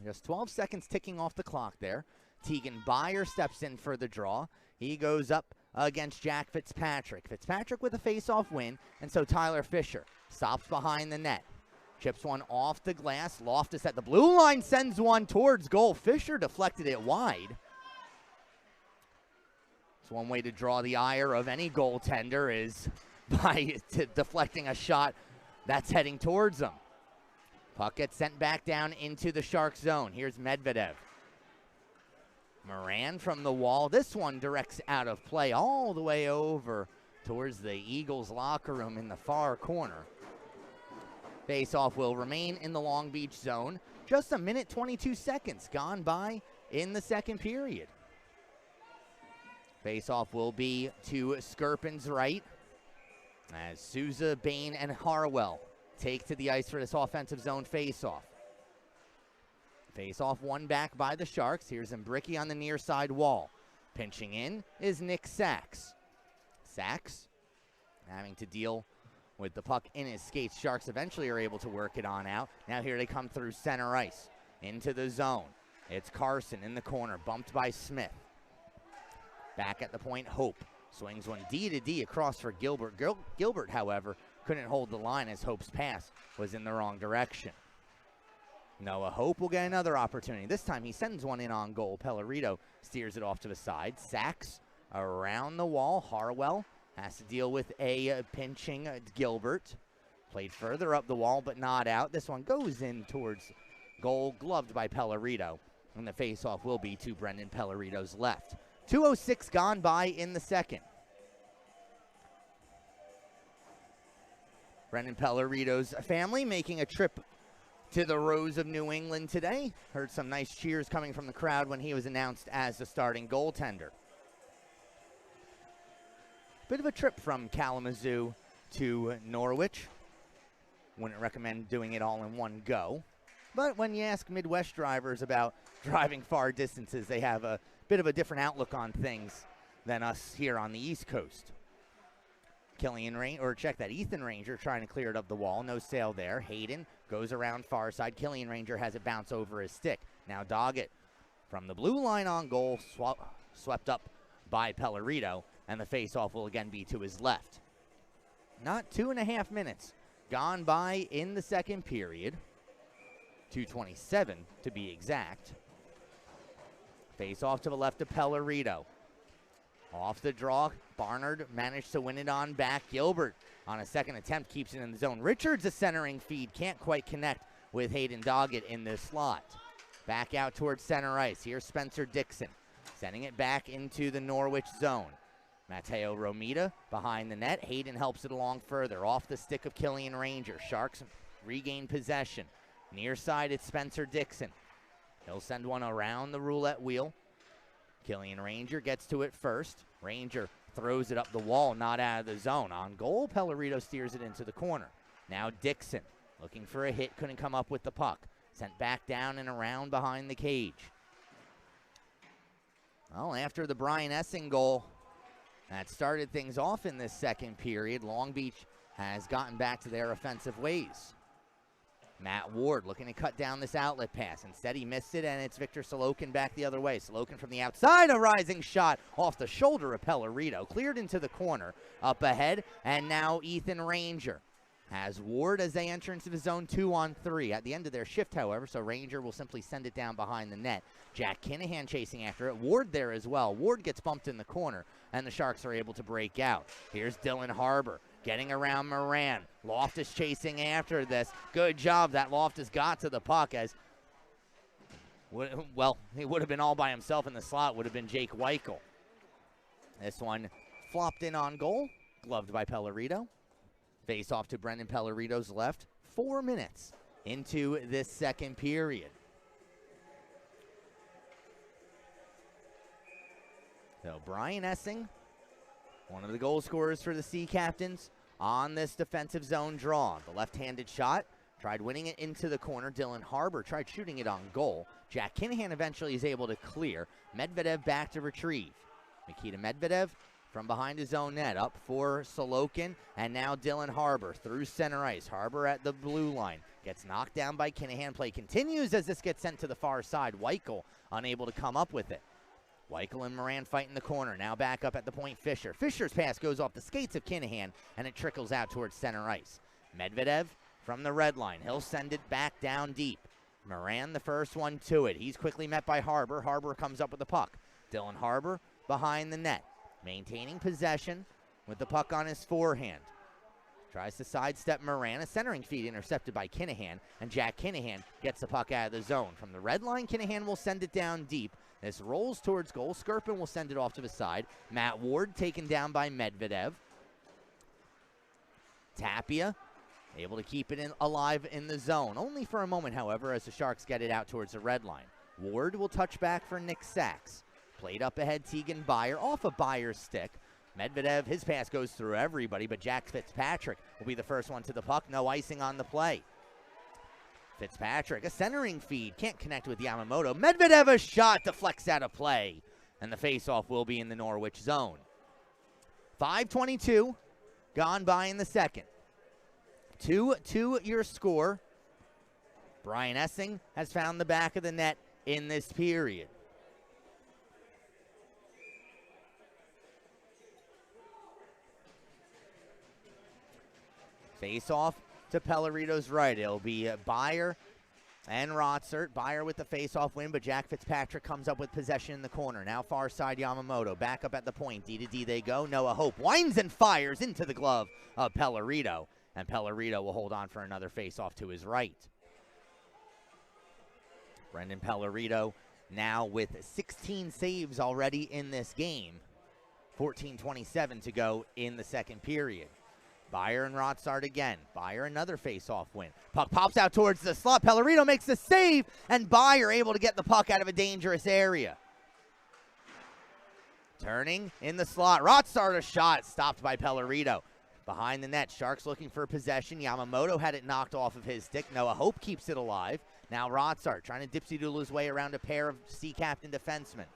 Just 12 seconds ticking off the clock there. Tegan Byer steps in for the draw. He goes up against Jack Fitzpatrick. Fitzpatrick with a face-off win, and so Tyler Fisher stops behind the net. Chips one off the glass. Loftus at the blue line sends one towards goal. Fisher deflected it wide. It's one way to draw the ire of any goaltender is by deflecting a shot that's heading towards them. Puck gets sent back down into the Shark zone. Here's Medvedev. Moran from the wall. This one directs out of play all the way over towards the Eagles locker room in the far corner. Face-off will remain in the Long Beach zone. Just a minute, 22 seconds gone by in the second period. Face-off will be to Skirpin's right. As Souza, Bain, and Harwell take to the ice for this offensive zone faceoff. Face-off won back by the Sharks. Here's Zimbricki on the near side wall. Pinching in is Nick Sachs. Sachs having to deal with the puck in his skates. Sharks eventually are able to work it on out. Now here they come through center ice into the zone. It's Carson in the corner, bumped by Smith. Back at the point, Hope swings one D-to-D across for Gilbert. Gilbert, however, couldn't hold the line as Hope's pass was in the wrong direction. Noah Hope will get another opportunity. This time he sends one in on goal. Pellerito steers it off to the side. Sachs around the wall. Harwell has to deal with a pinching Gilbert. Played further up the wall, but not out. This one goes in towards goal, gloved by Pellerito. And the faceoff will be to Brendan Pellerito's left. 2:06 gone by in the second. Brendan Pellerito's family making a trip to the Rose of New England today. Heard some nice cheers coming from the crowd when he was announced as the starting goaltender. Bit of a trip from Kalamazoo to Norwich. Wouldn't recommend doing it all in one go. But when you ask Midwest drivers about driving far distances, they have a bit of a different outlook on things than us here on the East Coast. Ethan Ranger trying to clear it up the wall. No sail there. Hayden goes around far side. Killian Ranger has it bounce over his stick. Now Doggett from the blue line on goal, swept up by Pellerito, and the faceoff will again be to his left. Not 2.5 minutes gone by in the second period. 2:27 to be exact. Faceoff to the left of Pellerito. Off the draw, Barnard managed to win it on back. Gilbert on a second attempt keeps it in the zone. Richards a centering feed, can't quite connect with Hayden Doggett in this slot. Back out towards center ice. Here's Spencer Dixon sending it back into the Norwich zone. Mateo Romita behind the net. Hayden helps it along further. Off the stick of Killian Ranger. Sharks regain possession. Near side, it's Spencer Dixon. He'll send one around the roulette wheel. Killian Ranger gets to it first. Ranger throws it up the wall, not out of the zone. On goal, Pellerito steers it into the corner. Now Dixon looking for a hit, couldn't come up with the puck. Sent back down and around behind the cage. Well, after the Brian Essing goal, that started things off in this second period. Long Beach has gotten back to their offensive ways. Matt Ward looking to cut down this outlet pass. Instead, he missed it, and it's Victor Sorokin back the other way. Sorokin from the outside, a rising shot off the shoulder of Pellerito. Cleared into the corner, up ahead, and now Ethan Ranger has Ward as they enter into the zone 2-on-3. At the end of their shift, however, so Ranger will simply send it down behind the net. Jack Kinahan chasing after it. Ward there as well. Ward gets bumped in the corner, and the Sharks are able to break out. Here's Dylan Harbour getting around Moran. Loftus chasing after this. Good job that Loftus got to the puck as, well, he would have been all by himself in the slot, would have been Jake Weichel. This one flopped in on goal, gloved by Pellerito. Face off to Brendan Pellerito's left. 4 minutes into this second period. So Brian Essing, one of the goal scorers for the Sea Captains, on this defensive zone draw. The left-handed shot, tried winning it into the corner. Dylan Harbour tried shooting it on goal. Jack Kinahan eventually is able to clear. Medvedev back to retrieve. Nikita Medvedev from behind his own net, up for Sorokin, and now Dylan Harbour through center ice. Harbour at the blue line, gets knocked down by Kinahan. Play continues as this gets sent to the far side. Weichel unable to come up with it. Weichel and Moran fight in the corner. Now back up at the point, Fisher. Fisher's pass goes off the skates of Kinahan, and it trickles out towards center ice. Medvedev from the red line. He'll send it back down deep. Moran the first one to it. He's quickly met by Harbour. Harbour comes up with the puck. Dylan Harbour behind the net, maintaining possession with the puck on his forehand. Tries to sidestep Moran. A centering feed intercepted by Kinahan, and Jack Kinahan gets the puck out of the zone. From the red line, Kinahan will send it down deep. This rolls towards goal. Skirpin will send it off to the side. Matt Ward taken down by Medvedev. Tapia able to keep it alive in the zone. Only for a moment, however, as the Sharks get it out towards the red line. Ward will touch back for Nick Sachs. Played up ahead, Tegan Byer off of Byer's stick. Medvedev, his pass goes through everybody, but Jack Fitzpatrick will be the first one to the puck. No icing on the play. Fitzpatrick, a centering feed, can't connect with Yamamoto. Medvedev, a shot, deflects out of play, and the faceoff will be in the Norwich zone. 5:22 gone by in the second. 2-2 your score. Brian Essing has found the back of the net in this period. Face-off to Pellerito's right. It'll be Byer and Rotsert. Byer with the face-off win, but Jack Fitzpatrick comes up with possession in the corner. Now far side Yamamoto. Back up at the point. D to D they go. Noah Hope winds and fires into the glove of Pellerito. And Pellerito will hold on for another face-off to his right. Brendan Pellerito now with 16 saves already in this game. 14:27 to go in the second period. Byer and Rotsart again. Byer another face-off win. Puck pops out towards the slot. Pellerito makes the save, and Byer able to get the puck out of a dangerous area. Turning in the slot. Rotsart a shot stopped by Pellerito. Behind the net, Sharks looking for possession. Yamamoto had it knocked off of his stick. Noah Hope keeps it alive. Now Rotsart trying to dipsy-doodle his way around a pair of Sea Captain defensemen.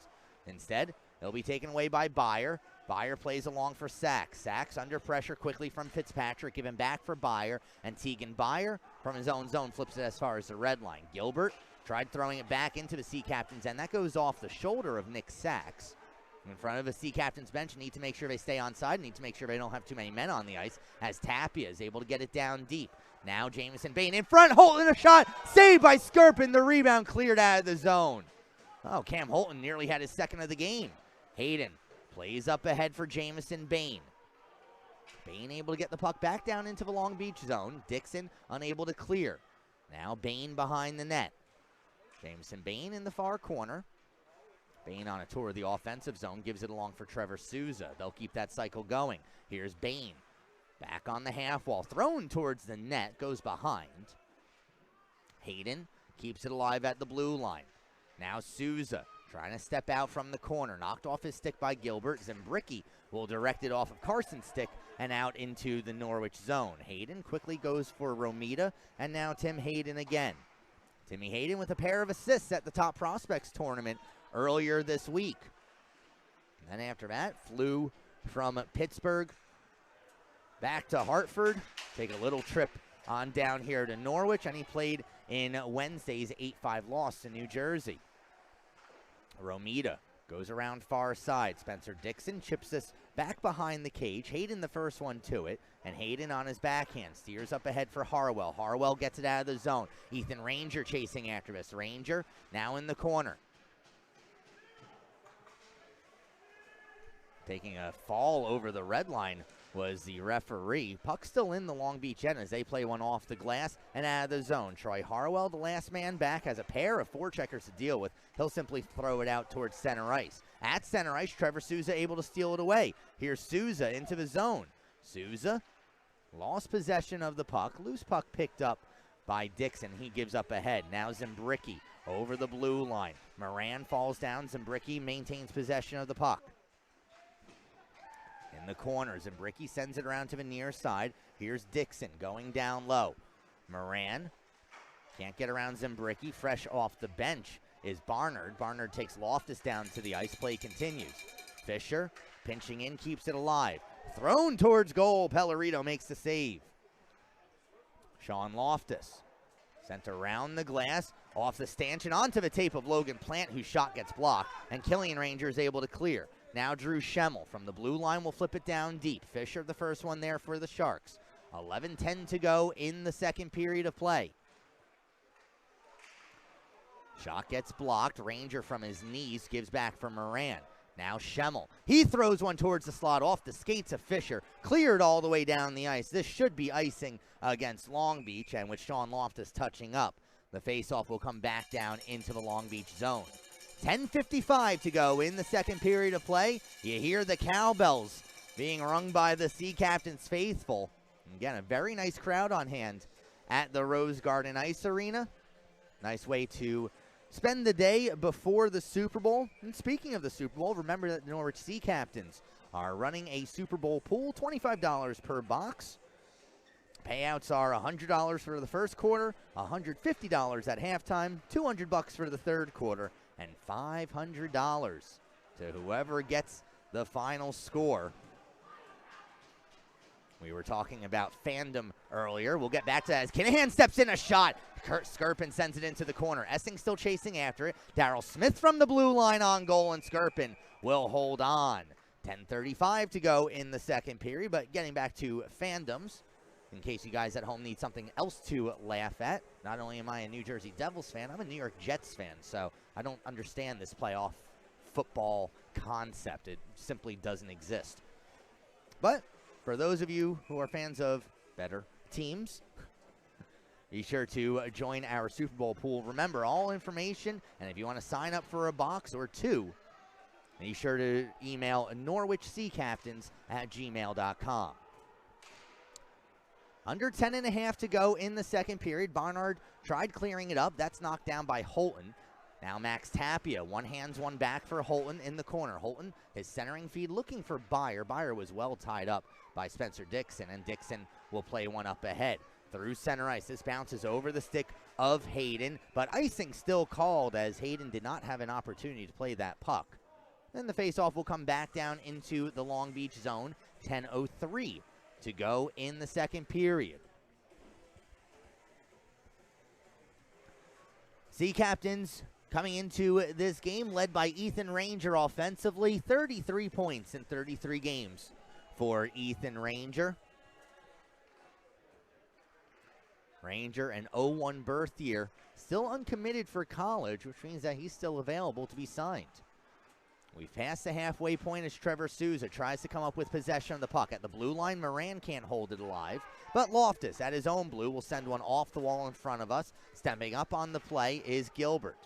Instead, he'll be taken away by Byer. Byer plays along for Sachs. Sachs under pressure quickly from Fitzpatrick. Given back for Byer. And Tegan Byer from his own zone flips it as far as the red line. Gilbert tried throwing it back into the Sea Captain's end. That goes off the shoulder of Nick Sachs. In front of a Sea Captain's bench, need to make sure they stay on side. Need to make sure they don't have too many men on the ice. As Tapia is able to get it down deep. Now Jamison Bain in front. Holton a shot. Saved by Skirpin. The rebound cleared out of the zone. Oh, Cam Holton nearly had his second of the game. Hayden plays up ahead for Jamison Bain. Bain able to get the puck back down into the Long Beach zone. Dixon unable to clear. Now Bain behind the net. Jamison Bain in the far corner. Bain on a tour of the offensive zone. Gives it along for Trevor Souza. They'll keep that cycle going. Here's Bain. Back on the half wall. Thrown towards the net. Goes behind. Hayden keeps it alive at the blue line. Now Souza trying to step out from the corner. Knocked off his stick by Gilbert. Zembricki will direct it off of Carson's stick and out into the Norwich zone. Hayden quickly goes for Romita, and now Tim Hayden again. Timmy Hayden with a pair of assists at the Top Prospects tournament earlier this week. And then after that, flew from Pittsburgh back to Hartford. Take a little trip on down here to Norwich, and he played in Wednesday's 8-5 loss to New Jersey. Romita goes around far side. Spencer Dixon chips this back behind the cage. Hayden the first one to it, and Hayden on his backhand steers up ahead for Harwell. Harwell gets it out of the zone. Ethan Ranger chasing after this. Ranger now in the corner. Taking a fall over the red line was the referee. Puck still in the Long Beach end as they play one off the glass and out of the zone. Troy Harwell, the last man back, has a pair of forecheckers to deal with. He'll simply throw it out towards center ice. At center ice, Trevor Souza able to steal it away. Here's Souza into the zone. Souza lost possession of the puck. Loose puck picked up by Dixon. He gives up ahead. Now Zembricki over the blue line. Moran falls down. Zembricki maintains possession of the puck. In the corner, Zembricki sends it around to the near side. Here's Dixon going down low. Moran can't get around Zembricki. Fresh off the bench is Barnard. Barnard takes Loftus down to the ice. Play continues. Fisher pinching in, keeps it alive. Thrown towards goal. Pellerito makes the save. Sean Loftus sent around the glass, off the stanchion, onto the tape of Logan Plant, whose shot gets blocked, and Killian Ranger is able to clear. Now Drew Schemmel from the blue line will flip it down deep. Fisher the first one there for the Sharks. 11:10 to go in the second period of play. Shot gets blocked. Ranger from his knees gives back for Moran. Now Schemmel. He throws one towards the slot off the skates of Fisher. Cleared all the way down the ice. This should be icing against Long Beach, and with Sean Loftus touching up, the faceoff will come back down into the Long Beach zone. 10:55 to go in the second period of play. You hear the cowbells being rung by the Sea Captain's faithful. Again, a very nice crowd on hand at the Rose Garden Ice Arena. Nice way to spend the day before the Super Bowl. And speaking of the Super Bowl, remember that the Norwich Sea Captains are running a Super Bowl pool, $25 per box. Payouts are $100 for the first quarter, $150 at halftime, $200 for the third quarter, and $500 to whoever gets the final score. We were talking about fandom earlier. We'll get back to that as Kinahan steps in a shot. Kurt Skirpin sends it into the corner. Essing still chasing after it. Daryl Smith from the blue line on goal, and Skirpin will hold on. 10:35 to go in the second period, but getting back to fandoms, in case you guys at home need something else to laugh at, not only am I a New Jersey Devils fan, I'm a New York Jets fan, so I don't understand this playoff football concept. It simply doesn't exist. But for those of you who are fans of better teams, be sure to join our Super Bowl pool. Remember, all information, and if you want to sign up for a box or two, be sure to email norwichseacaptains@gmail.com. Under 10.5 to go in the second period. Barnard tried clearing it up. That's knocked down by Holton. Now Max Tapia, one hands, one back for Holton in the corner. Holton, his centering feed, looking for Byer. Byer was well tied up by Spencer Dixon, and Dixon will play one up ahead. Through center ice, this bounces over the stick of Hayden, but icing still called as Hayden did not have an opportunity to play that puck. Then the faceoff will come back down into the Long Beach zone. 10:03 to go in the second period. Sea Captains coming into this game led by Ethan Ranger offensively. 33 points in 33 games for Ethan Ranger. Ranger, an 0-1 birth year, still uncommitted for college, which means that he's still available to be signed. We've passed the halfway point as Trevor Souza tries to come up with possession of the puck. At the blue line, Moran can't hold it alive, but Loftus at his own blue will send one off the wall in front of us. Stepping up on the play is Gilbert.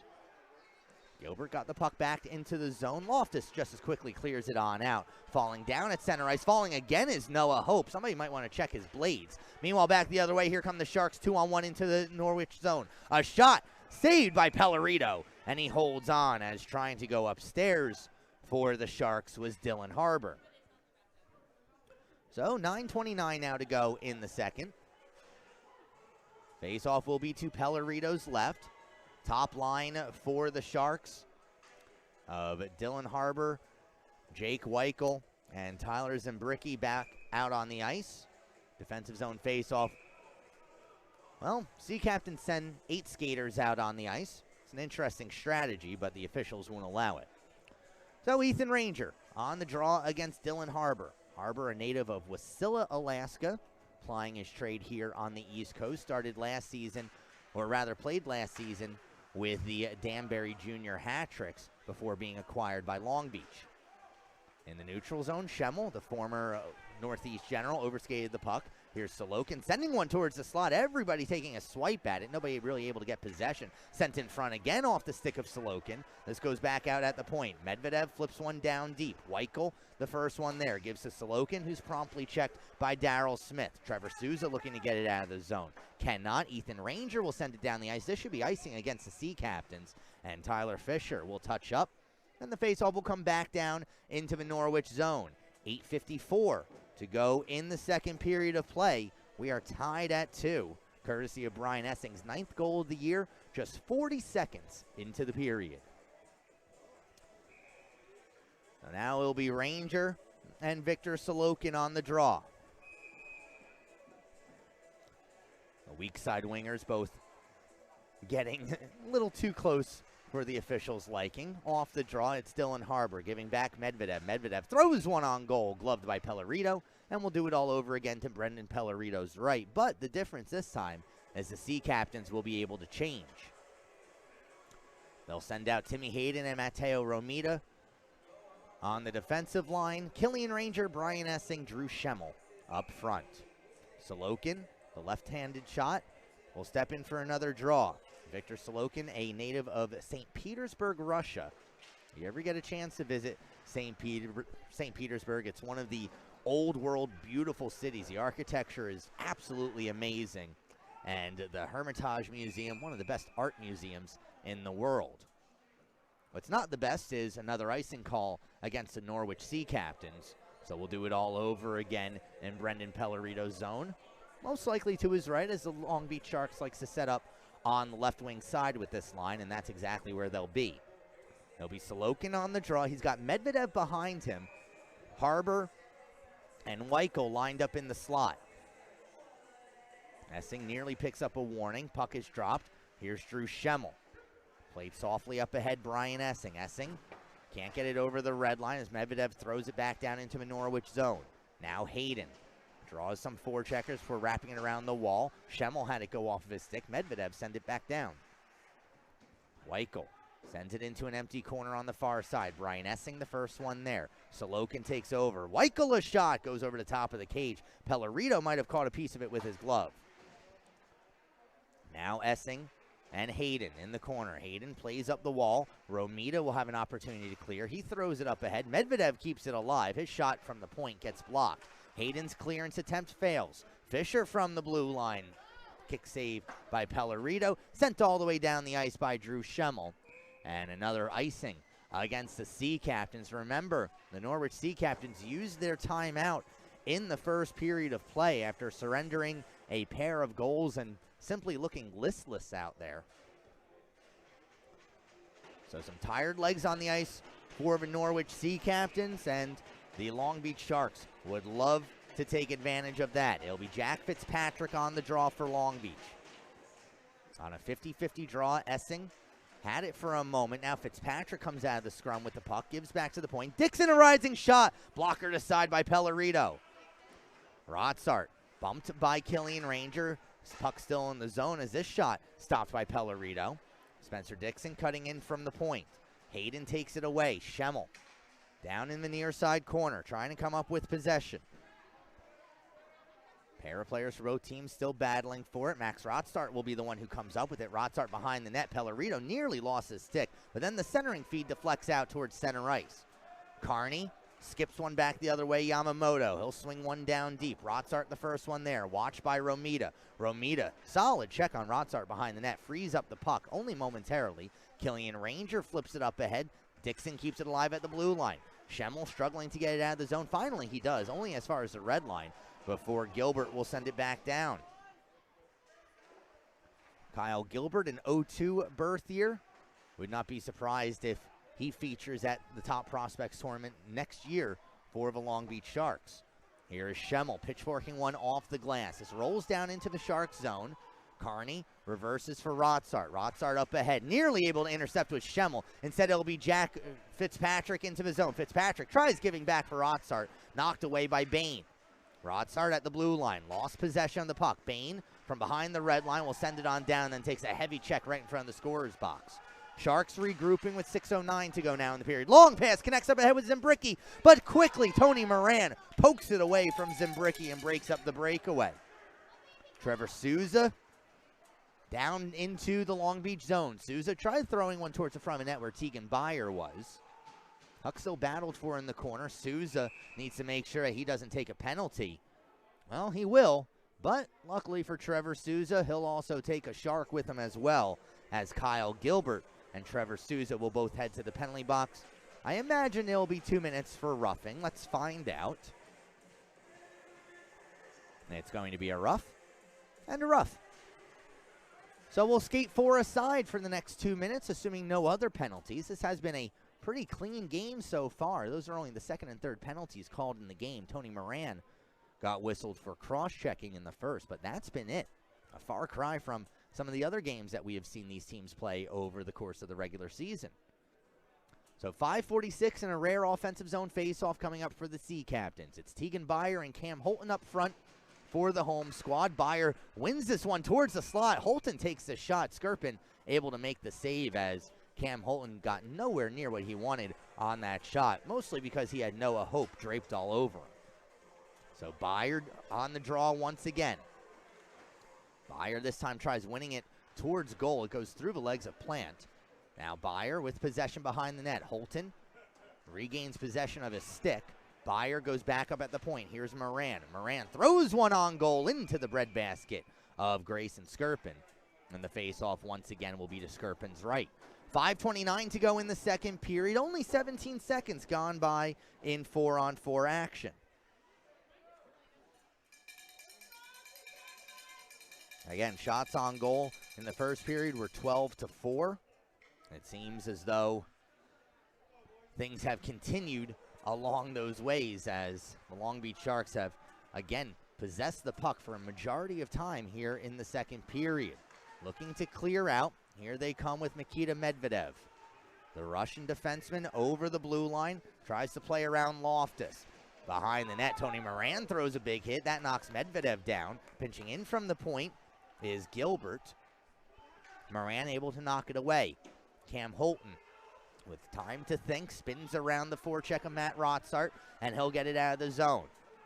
Gilbert got the puck back into the zone. Loftus just as quickly clears it on out. Falling down at center ice. Falling again is Noah Hope. Somebody might want to check his blades. Meanwhile, back the other way, here come the Sharks 2-on-1 into the Norwich zone. A shot saved by Pellerito, and he holds on as trying to go upstairs for the Sharks was Dylan Harbour. So 9:29 now to go in the second. Face-off will be to Pellerito's left. Top line for the Sharks of Dylan Harbour, Jake Weichel, and Tyler Zimbricki back out on the ice. Defensive zone face-off. Well, Sea Captains send 8 skaters out on the ice. It's an interesting strategy, but the officials won't allow it. So Ethan Ranger on the draw against Dylan Harbour. Harbour, a native of Wasilla, Alaska, plying his trade here on the East Coast. Started last season, or rather played last season, with the Danbury Junior Hat-Tricks before being acquired by Long Beach. In the neutral zone, Schemmel, the former Northeast General, overskated the puck. Here's Sorokin sending one towards the slot. Everybody taking a swipe at it. Nobody really able to get possession. Sent in front again off the stick of Sorokin. This goes back out at the point. Medvedev flips one down deep. Weichel, the first one there, gives to Sorokin, who's promptly checked by Daryl Smith. Trevor Souza looking to get it out of the zone. Cannot. Ethan Ranger will send it down the ice. This should be icing against the Sea Captains. And Tyler Fisher will touch up. And the faceoff will come back down into the Norwich zone. 8:54 to go in the second period of play. We are tied at 2, courtesy of Brian Essing's 9th goal of the year, just 40 seconds into the period. So now it'll be Ranger and Victor Sorokin on the draw. The weak side wingers both getting a little too close for the officials' liking. Off the draw, it's Dylan Harbour giving back Medvedev. Medvedev throws one on goal, gloved by Pellerito, and we'll do it all over again to Brendan Pellerito's right. But the difference this time is the Sea Captains will be able to change. They'll send out Timmy Hayden and Matteo Romita on the defensive line. Killian Ranger, Brian Essing, Drew Schemmel up front. Sorokin, the left-handed shot, will step in for another draw. Victor Sorokin, a native of St. Petersburg, Russia. If you ever get a chance to visit St. Petersburg, it's one of the old world beautiful cities. The architecture is absolutely amazing. And the Hermitage Museum, one of the best art museums in the world. What's not the best is another icing call against the Norwich Sea Captains. So we'll do it all over again in Brendan Pellerito's zone. Most likely to his right, as the Long Beach Sharks likes to set up on the left wing side with this line, and that's exactly where they'll be. There'll be Sorokin on the draw. He's got Medvedev behind him. Harbor and Weichel lined up in the slot. Essing nearly picks up a warning. Puck is dropped. Here's Drew Schemmel. Played softly up ahead, Brian Essing. Essing can't get it over the red line as Medvedev throws it back down into the Norwich zone. Now Hayden draws some forecheckers before wrapping it around the wall. Schemmel had it go off of his stick. Medvedev send it back down. Weichel sends it into an empty corner on the far side. Brian Essing the first one there. Sorokin takes over. Weichel a shot. Goes over the top of the cage. Pellerito might have caught a piece of it with his glove. Now Essing and Hayden in the corner. Hayden plays up the wall. Romita will have an opportunity to clear. He throws it up ahead. Medvedev keeps it alive. His shot from the point gets blocked. Hayden's clearance attempt fails. Fisher from the blue line. Kick save by Pellerito. Sent all the way down the ice by Drew Schemmel. And another icing against the Sea Captains. Remember, the Norwich Sea Captains used their timeout in the first period of play after surrendering a pair of goals and simply looking listless out there. So some tired legs on the ice for the Norwich Sea Captains, and the Long Beach Sharks would love to take advantage of that. It'll be Jack Fitzpatrick on the draw for Long Beach. On a 50-50 draw, Essing had it for a moment. Now Fitzpatrick comes out of the scrum with the puck, gives back to the point. Dixon a rising shot. Blockered aside by Pellerito. Rotsart bumped by Killian Ranger. Puck still in the zone as this shot stopped by Pellerito. Spencer Dixon cutting in from the point. Hayden takes it away. Schemmel down in the near side corner, trying to come up with possession. Pair of players for both teams still battling for it. Max Rotsart will be the one who comes up with it. Rotsart behind the net. Pellerito nearly lost his stick, but then the centering feed deflects out towards center ice. Carney skips one back the other way. Yamamoto, he'll swing one down deep. Rotsart the first one there. Watched by Romita. Romita, solid check on Rotsart behind the net. Frees up the puck only momentarily. Killian Ranger flips it up ahead. Dixon keeps it alive at the blue line. Schemmel struggling to get it out of the zone. Finally he does, only as far as the red line, before Gilbert will send it back down. Kyle Gilbert, an 0-2 birth year. Would not be surprised if he features at the Top Prospects tournament next year for the Long Beach Sharks. Here is Schemmel pitchforking one off the glass. This rolls down into the Sharks zone. Carney reverses for Rotsart. Rotsart up ahead, nearly able to intercept with Schemmel. Instead, it'll be Jack Fitzpatrick into the zone. Fitzpatrick tries giving back for Rotsart. Knocked away by Bain. Rotsart at the blue line. Lost possession of the puck. Bain from behind the red line will send it on down, then takes a heavy check right in front of the scorer's box. Sharks regrouping with 6:09 to go now in the period. Long pass connects up ahead with Zimbricki, but quickly Tony Moran pokes it away from Zimbricki and breaks up the breakaway. Trevor Souza down into the Long Beach zone. Souza tried throwing one towards the front of the net where Tegan Beyer was. Huxell battled for in the corner. Souza needs to make sure that he doesn't take a penalty. Well, he will, but luckily for Trevor Souza, he'll also take a Shark with him as well, as Kyle Gilbert and Trevor Souza will both head to the penalty box. I imagine it'll be 2 minutes for roughing. Let's find out. It's going to be a rough and a rough. So we'll skate 4 aside for the next 2 minutes, assuming no other penalties. This has been a pretty clean game so far. Those are only the second and third penalties called in the game. Tony Moran got whistled for cross-checking in the first, but that's been it. A far cry from some of the other games that we have seen these teams play over the course of the regular season. So 5:46 and a rare offensive zone face-off coming up for the Sea Captains. It's Tegan Beyer and Cam Holton up front for the home squad. Beyer wins this one towards the slot. Holton takes the shot. Skirpin able to make the save as Cam Holton got nowhere near what he wanted on that shot, mostly because he had Noah Hope draped all over him. So Beyer on the draw once again. Beyer this time tries winning it towards goal. It goes through the legs of Plant. Now Beyer with possession behind the net. Holton regains possession of his stick. Beyer goes back up at the point. Here's Moran. Moran throws one on goal into the breadbasket of Grayson Skirpin. And the face-off once again will be to Skirpin's right. 5:29 to go in the second period. Only 17 seconds gone by in 4-on-4 action. Again, shots on goal in the first period were 12-4. It seems as though things have continued along those ways as the Long Beach Sharks have, again, possessed the puck for a majority of time here in the second period. Looking to clear out. Here they come with Nikita Medvedev. The Russian defenseman over the blue line, tries to play around Loftus. Behind the net, Tony Moran throws a big hit. That knocks Medvedev down. Pinching in from the point is Gilbert. Moran able to knock it away. Cam Holton, with time to think, spins around the forecheck of Matt Rotsart, and he'll get it out of the zone.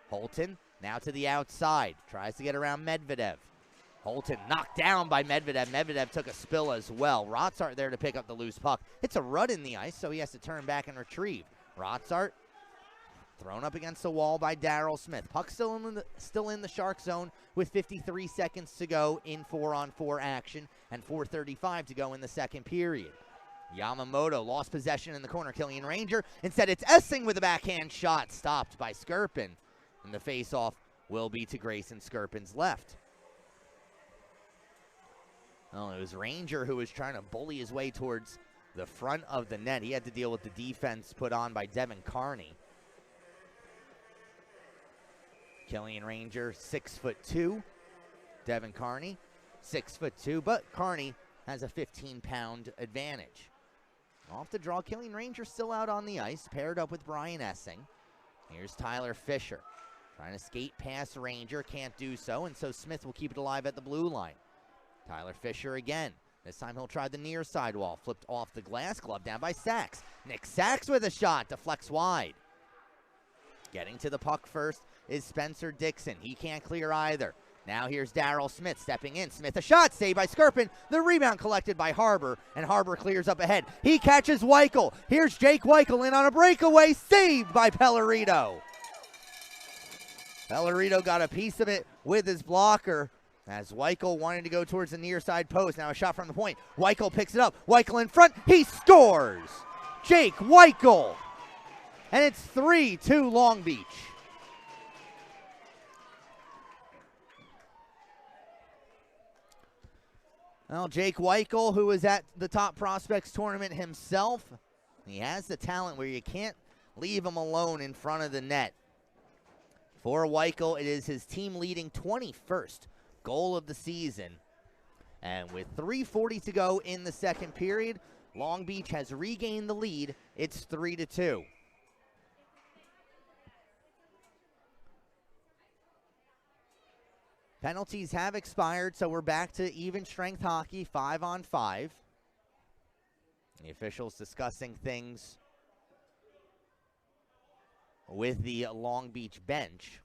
Holton now to the outside, tries to get around Medvedev. Holton knocked down by Medvedev. Medvedev took a spill as well. Rotsart there to pick up the loose puck. It's a rut in the ice, so he has to turn back and retrieve. Rotsart thrown up against the wall by Daryl Smith. Puck still in the Shark zone with 53 seconds to go in 4-on-4 action and 4:35 to go in the second period. Yamamoto lost possession in the corner. Killian Ranger. Instead, it's Essing with a backhand shot, stopped by Skirpin. And the face-off will be to Grayson Skirpin's left. Oh, it was Ranger who was trying to bully his way towards the front of the net. He had to deal with the defense put on by Devin Carney. Killian Ranger, 6'2". Devin Carney, 6'2", but Carney has a 15-pound advantage. Off the draw, Killian Ranger still out on the ice, paired up with Brian Essing. Here's Tyler Fisher, trying to skate past Ranger, can't do so, and so Smith will keep it alive at the blue line. Tyler Fisher again. This time he'll try the near sidewall, flipped off the glass, glove down by Sachs. Nick Sachs with a shot, deflects wide. Getting to the puck first is Spencer Dixon. He can't clear either. Now here's Daryl Smith stepping in. Smith a shot, saved by Skirpin. The rebound collected by Harbor, and Harbor clears up ahead. He catches Weichel. Here's Jake Weichel in on a breakaway, saved by Pellerito. Pellerito got a piece of it with his blocker as Weichel wanted to go towards the near side post. Now a shot from the point. Weichel picks it up. Weichel in front. He scores. Jake Weichel. And it's 3-2 Long Beach. Well, Jake Weichel, who was at the Top Prospects tournament himself, he has the talent where you can't leave him alone in front of the net. For Weichel, it is his team-leading 21st goal of the season. And with 3:40 to go in the second period, Long Beach has regained the lead. It's 3-2. Penalties have expired, so we're back to even strength hockey, 5-on-5. The officials discussing things with the Long Beach bench.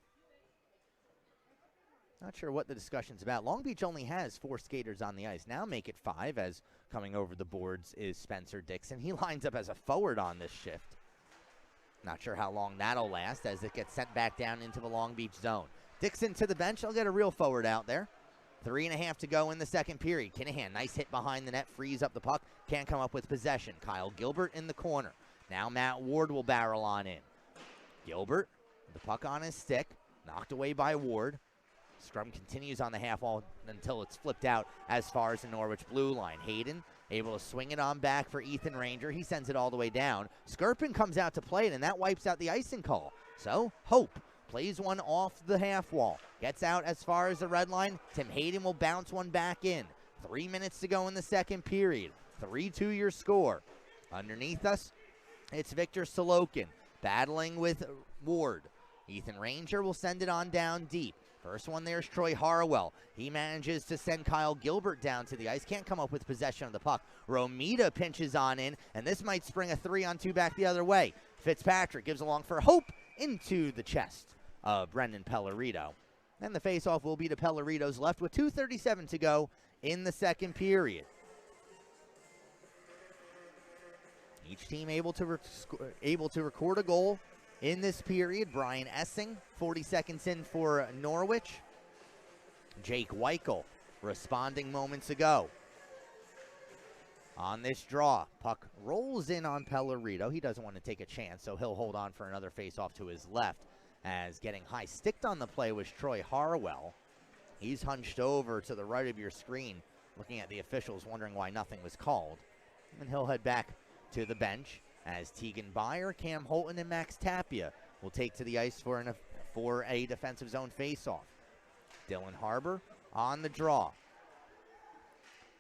Not sure what the discussion's about. Long Beach only has 4 skaters on the ice. Now make it 5, as coming over the boards is Spencer Dixon. He lines up as a forward on this shift. Not sure how long that'll last as it gets sent back down into the Long Beach zone. Dixon to the bench. I'll get a real forward out there. 3.5 to go in the second period. Kinahan, nice hit behind the net, frees up the puck. Can't come up with possession. Kyle Gilbert in the corner. Now Matt Ward will barrel on in. Gilbert, the puck on his stick, knocked away by Ward. Scrum continues on the half wall until it's flipped out as far as the Norwich blue line. Hayden able to swing it on back for Ethan Ranger. He sends it all the way down. Skirpin comes out to play it, and that wipes out the icing call. So, Hope plays one off the half wall. Gets out as far as the red line. Tim Hayden will bounce one back in. 3 minutes to go in the second period. 3-2 your score. Underneath us, it's Victor Sorokin battling with Ward. Ethan Ranger will send it on down deep. First one there's Troy Harwell. He manages to send Kyle Gilbert down to the ice. Can't come up with possession of the puck. Romita pinches on in, and this might spring a 3-on-2 back the other way. Fitzpatrick gives along for Hope into the chest of Brendan Pellerito. And the faceoff will be to Pellerito's left with 2:37 to go in the second period. Each team able to record a goal in this period. Brian Essing, 40 seconds in for Norwich. Jake Weichel responding moments ago. On this draw, puck rolls in on Pellerito. He doesn't want to take a chance, so he'll hold on for another faceoff to his left, as getting high sticked on the play was Troy Harwell. He's hunched over to the right of your screen, looking at the officials, wondering why nothing was called. And he'll head back to the bench as Tegan Beyer, Cam Holton, and Max Tapia will take to the ice for a defensive zone faceoff. Dylan Harbor on the draw.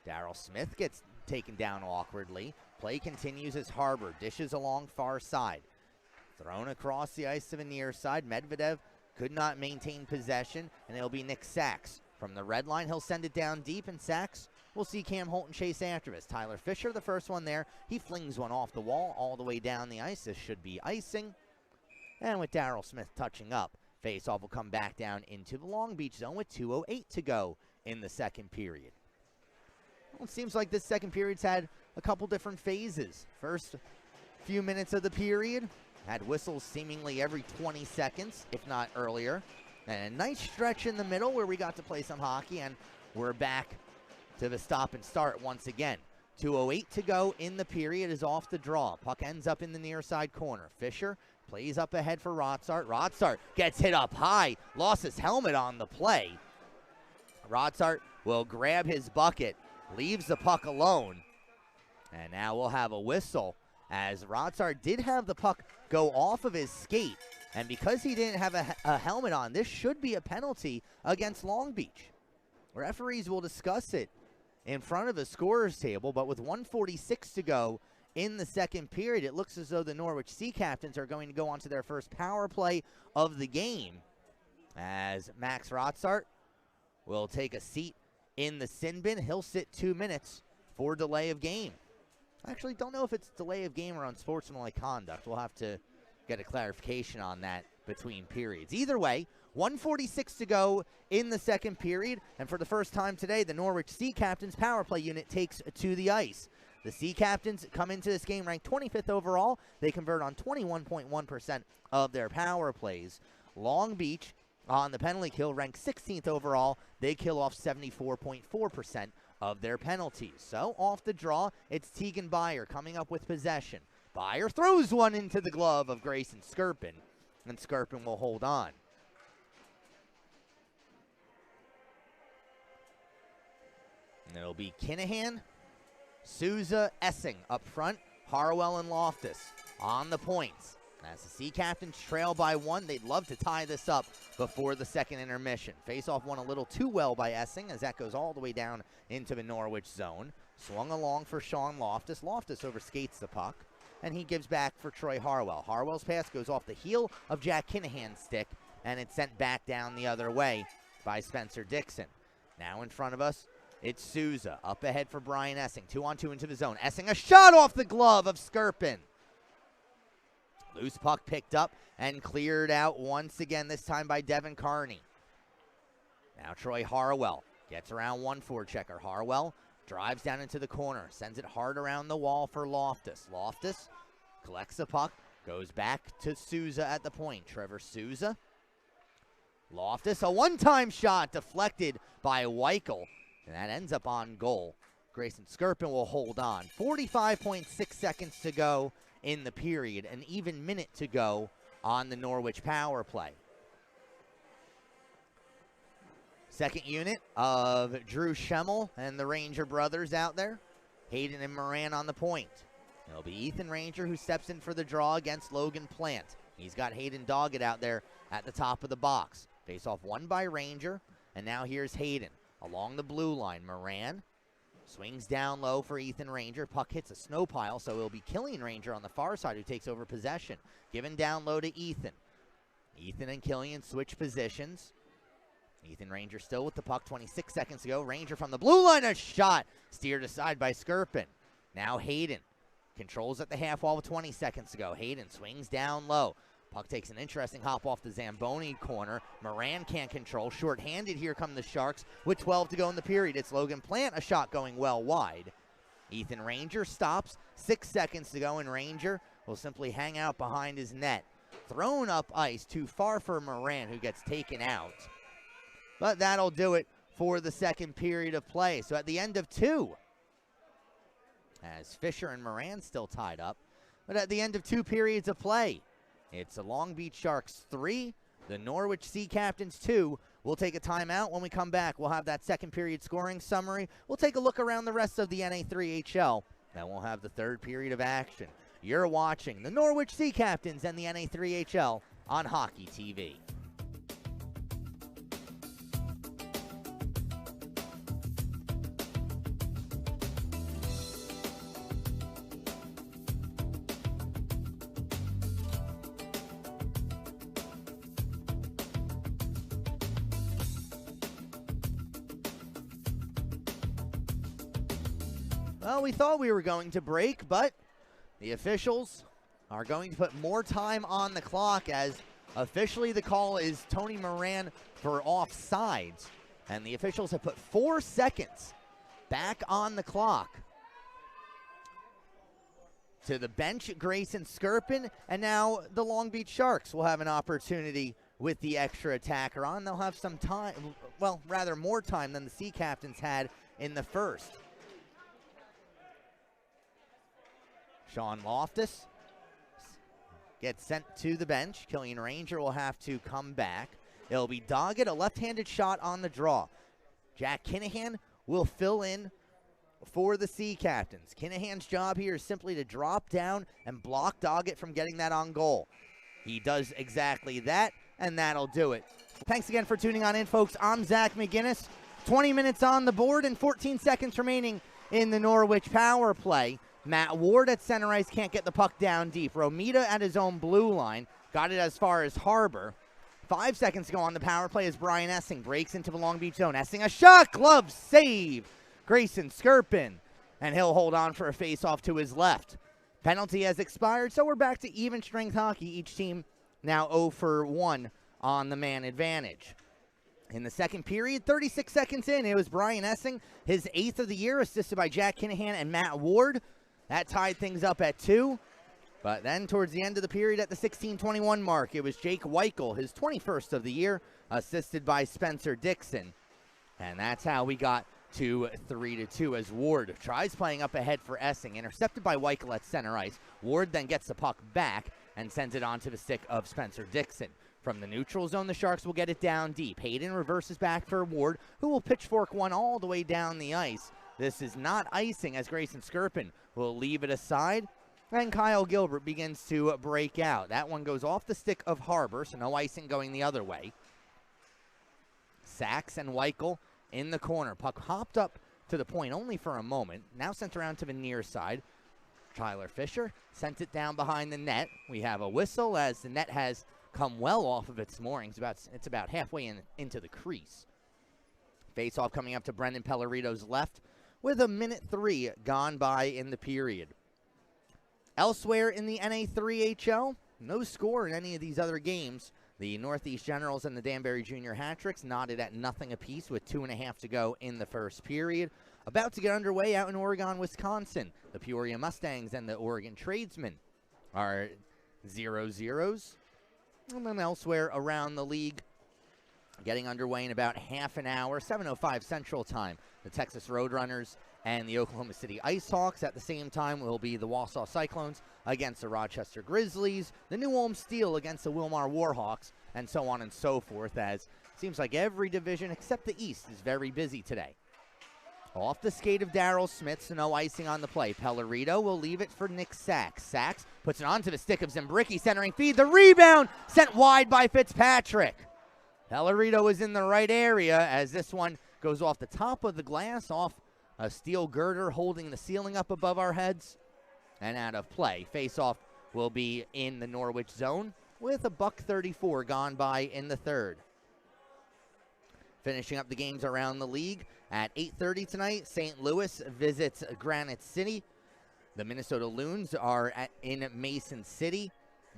Daryl Smith gets taken down awkwardly. Play continues as Harbor dishes along far side. Thrown across the ice to the near side. Medvedev could not maintain possession, and it'll be Nick Sachs. From the red line, he'll send it down deep, and Sachs will see Cam Holton chase after this. Tyler Fisher, the first one there. He flings one off the wall all the way down the ice. This should be icing. And with Daryl Smith touching up, faceoff will come back down into the Long Beach zone with 2:08 to go in the second period. Well, it seems like this second period's had a couple different phases. First few minutes of the period had whistles seemingly every 20 seconds, if not earlier. And a nice stretch in the middle where we got to play some hockey, and we're back to the stop and start once again. 2:08 to go in the period is off the draw. Puck ends up in the near side corner. Fisher plays up ahead for Rotsart. Rotsart gets hit up high, lost his helmet on the play. Rotsart will grab his bucket, leaves the puck alone, and now we'll have a whistle as Rotsart did have the puck go off of his skate, and because he didn't have a helmet on, this should be a penalty against Long Beach. Referees will discuss it in front of the scorer's table, but with 1:46 to go in the second period, it looks as though the Norwich Sea Captains are going to go on to their first power play of the game, as Max Rotsart will take a seat in the sin bin. He'll sit 2 minutes for delay of game. I actually don't know if it's delay of game or unsportsmanlike conduct. We'll have to get a clarification on that between periods. Either way, 1:46 to go in the second period, and for the first time today, the Norwich Sea Captains power play unit takes to the ice. The Sea Captains come into this game ranked 25th overall. They convert on 21.1% of their power plays. Long Beach, on the penalty kill, ranked 16th overall. They kill off 74.4% of their penalties. So off the draw, it's Tegan Beyer coming up with possession. Beyer throws one into the glove of Grayson Skirpin, and Skirpin will hold on. And it'll be Kinahan, Souza, Essing up front, Harwell and Loftus on the points. As the Sea Captains trail by one, they'd love to tie this up before the second intermission. Face-off won a little too well by Essing as that goes all the way down into the Norwich zone. Swung along for Sean Loftus. Loftus overskates the puck, and he gives back for Troy Harwell. Harwell's pass goes off the heel of Jack Kinahan's stick, and it's sent back down the other way by Spencer Dixon. Now in front of us, it's Souza. Up ahead for Brian Essing. 2-on-2 into the zone. Essing, a shot off the glove of Skirpin. Loose puck picked up and cleared out once again, this time by Devin Carney. Now Troy Harwell gets around one forechecker. Harwell drives down into the corner, sends it hard around the wall for Loftus. Loftus collects the puck, goes back to Souza at the point. Trevor Souza. Loftus, a one-time shot deflected by Weichel, and that ends up on goal. Grayson Skirpin will hold on. 45.6 seconds to go in the period, an even minute to go on the Norwich power play. Second unit of Drew Schemmel and the Ranger brothers out there. Hayden and Moran on the point. It'll be Ethan Ranger who steps in for the draw against Logan Plant. He's got Hayden Doggett out there at the top of the box. Face off won by Ranger, and now here's Hayden along the blue line. Moran swings down low for Ethan Ranger. Puck hits a snow pile, so it'll be Killian Ranger on the far side who takes over possession. Given down low to Ethan. Ethan and Killian switch positions. Ethan Ranger still with the puck, 26 seconds to go. Ranger from the blue line, a shot steered aside by Skirpin. Now Hayden controls at the half wall with 20 seconds to go. Hayden swings down low. Puck takes an interesting hop off the Zamboni corner. Moran can't control. Short-handed here come the Sharks with 12 to go in the period. It's Logan Plant, a shot going well wide. Ethan Ranger stops. 6 seconds to go, and Ranger will simply hang out behind his net. Thrown up ice too far for Moran, who gets taken out. But that'll do it for the second period of play. So at the end of 2, as Fisher and Moran still tied up, but at the end of 2 periods of play, it's the Long Beach Sharks 3, the Norwich Sea Captains 2, We'll take a timeout. When we come back, we'll have that second period scoring summary. We'll take a look around the rest of the NA3HL. Then we'll have the third period of action. You're watching the Norwich Sea Captains and the NA3HL on Hockey TV. Well, we thought we were going to break, but the officials are going to put more time on the clock, as officially the call is Tony Moran for offsides. And the officials have put 4 seconds back on the clock. To the bench, Grayson Skirpin, and now the Long Beach Sharks will have an opportunity with the extra attacker on. They'll have some time, well, rather more time than the Sea Captains had in the first. Sean Loftus gets sent to the bench. Killian Ranger will have to come back. It'll be Doggett, a left-handed shot on the draw. Jack Kinahan will fill in for the Sea Captains. Kinahan's job here is simply to drop down and block Doggett from getting that on goal. He does exactly that, and that'll do it. Thanks again for tuning on in, folks. I'm Zach McGinnis. 20 minutes on the board and 14 seconds remaining in the Norwich power play. Matt Ward at center ice can't get the puck down deep. Romita at his own blue line got it as far as Harbor. 5 seconds to go on the power play as Brian Essing breaks into the Long Beach zone. Essing, a shot, glove save. Grayson Skirpin, and he'll hold on for a face-off to his left. Penalty has expired, so we're back to even strength hockey. Each team now 0 for 1 on the man advantage. In the second period, 36 seconds in, it was Brian Essing, his 8th of the year, assisted by Jack Kinahan and Matt Ward. That tied things up at 2. But then towards the end of the period at the 16:21 mark, it was Jake Weichel, his 21st of the year, assisted by Spencer Dixon. And that's how we got to 3-2 as Ward tries playing up ahead for Essing, intercepted by Weichel at center ice. Ward then gets the puck back and sends it onto the stick of Spencer Dixon. From the neutral zone, the Sharks will get it down deep. Hayden reverses back for Ward, who will pitchfork one all the way down the ice. This is not icing, as Grayson Skirpin will leave it aside, and Kyle Gilbert begins to break out. That one goes off the stick of Harbor, so no icing going the other way. Sachs and Weichel in the corner. Puck hopped up to the point only for a moment. Now sent around to the near side. Tyler Fisher sent it down behind the net. We have a whistle as the net has come well off of its moorings. It's about halfway into the crease. Face-off coming up to Brendan Pellerito's left with 1:03 gone by in the period. Elsewhere in the NA3HL, no score in any of these other games. The Northeast Generals and the Danbury Junior Hat-Tricks knotted at nothing apiece with 2.5 to go in the first period. About to get underway out in Oregon, Wisconsin. The Peoria Mustangs and the Oregon Tradesmen are 0-0s. And then elsewhere around the league, getting underway in about half an hour, 7:05 Central Time. The Texas Roadrunners and the Oklahoma City IceHawks. At the same time will be the Wausau Cyclones against the Rochester Grizzlies, the New Ulm Steel against the Wilmar Warhawks, and so on and so forth, as it seems like every division except the East is very busy today. Off the skate of Daryl Smith, so no icing on the play. Pellerito will leave it for Nick Sachs. Sachs puts it onto the stick of Zimbricki, centering feed. The rebound sent wide by Fitzpatrick. Pellerito is in the right area as this one goes off the top of the glass, off a steel girder holding the ceiling up above our heads, and out of play. Face-off will be in the Norwich zone with 1:34 gone by in the third. Finishing up the games around the league at 8:30 tonight, St. Louis visits Granite City. The Minnesota Loons are in Mason City.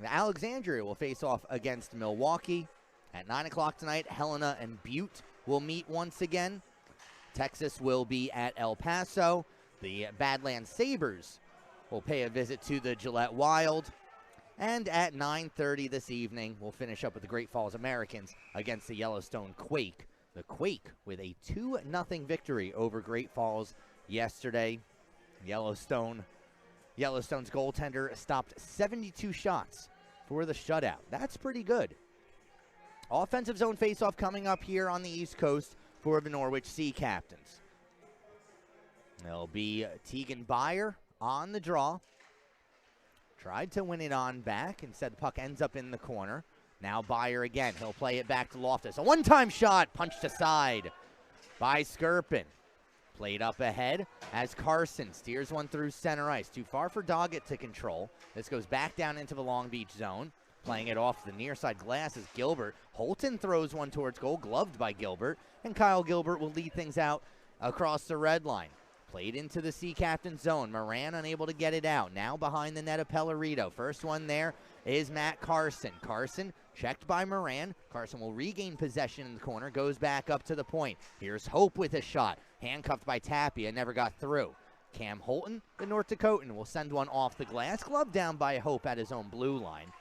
Alexandria will face off against Milwaukee. At 9 o'clock tonight, Helena and Butte will meet once again. Texas will be at El Paso. The Badlands Sabres will pay a visit to the Gillette Wild. And at 9:30 this evening, we'll finish up with the Great Falls Americans against the Yellowstone Quake. The Quake with a 2-0 victory over Great Falls yesterday. Yellowstone's goaltender stopped 72 shots for the shutout. That's pretty good. Offensive zone faceoff coming up here on the East Coast for the Norwich Sea Captains. It'll be Tegan Byer on the draw. Tried to win it on back. Instead, the puck ends up in the corner. Now Byer again. He'll play it back to Loftus. A one-time shot punched aside by Skirpin. Played up ahead as Carson steers one through center ice. Too far for Doggett to control. This goes back down into the Long Beach zone. Playing it off the near side glass is Gilbert. Holton throws one towards goal, gloved by Gilbert. And Kyle Gilbert will lead things out across the red line. Played into the Sea Captain zone. Moran unable to get it out. Now behind the net of Pellerito. First one there is Matt Carson. Carson checked by Moran. Carson will regain possession in the corner. Goes back up to the point. Here's Hope with a shot. Handcuffed by Tapia. Never got through. Cam Holton, the North Dakotan, will send one off the glass. Gloved down by Hope at his own blue line.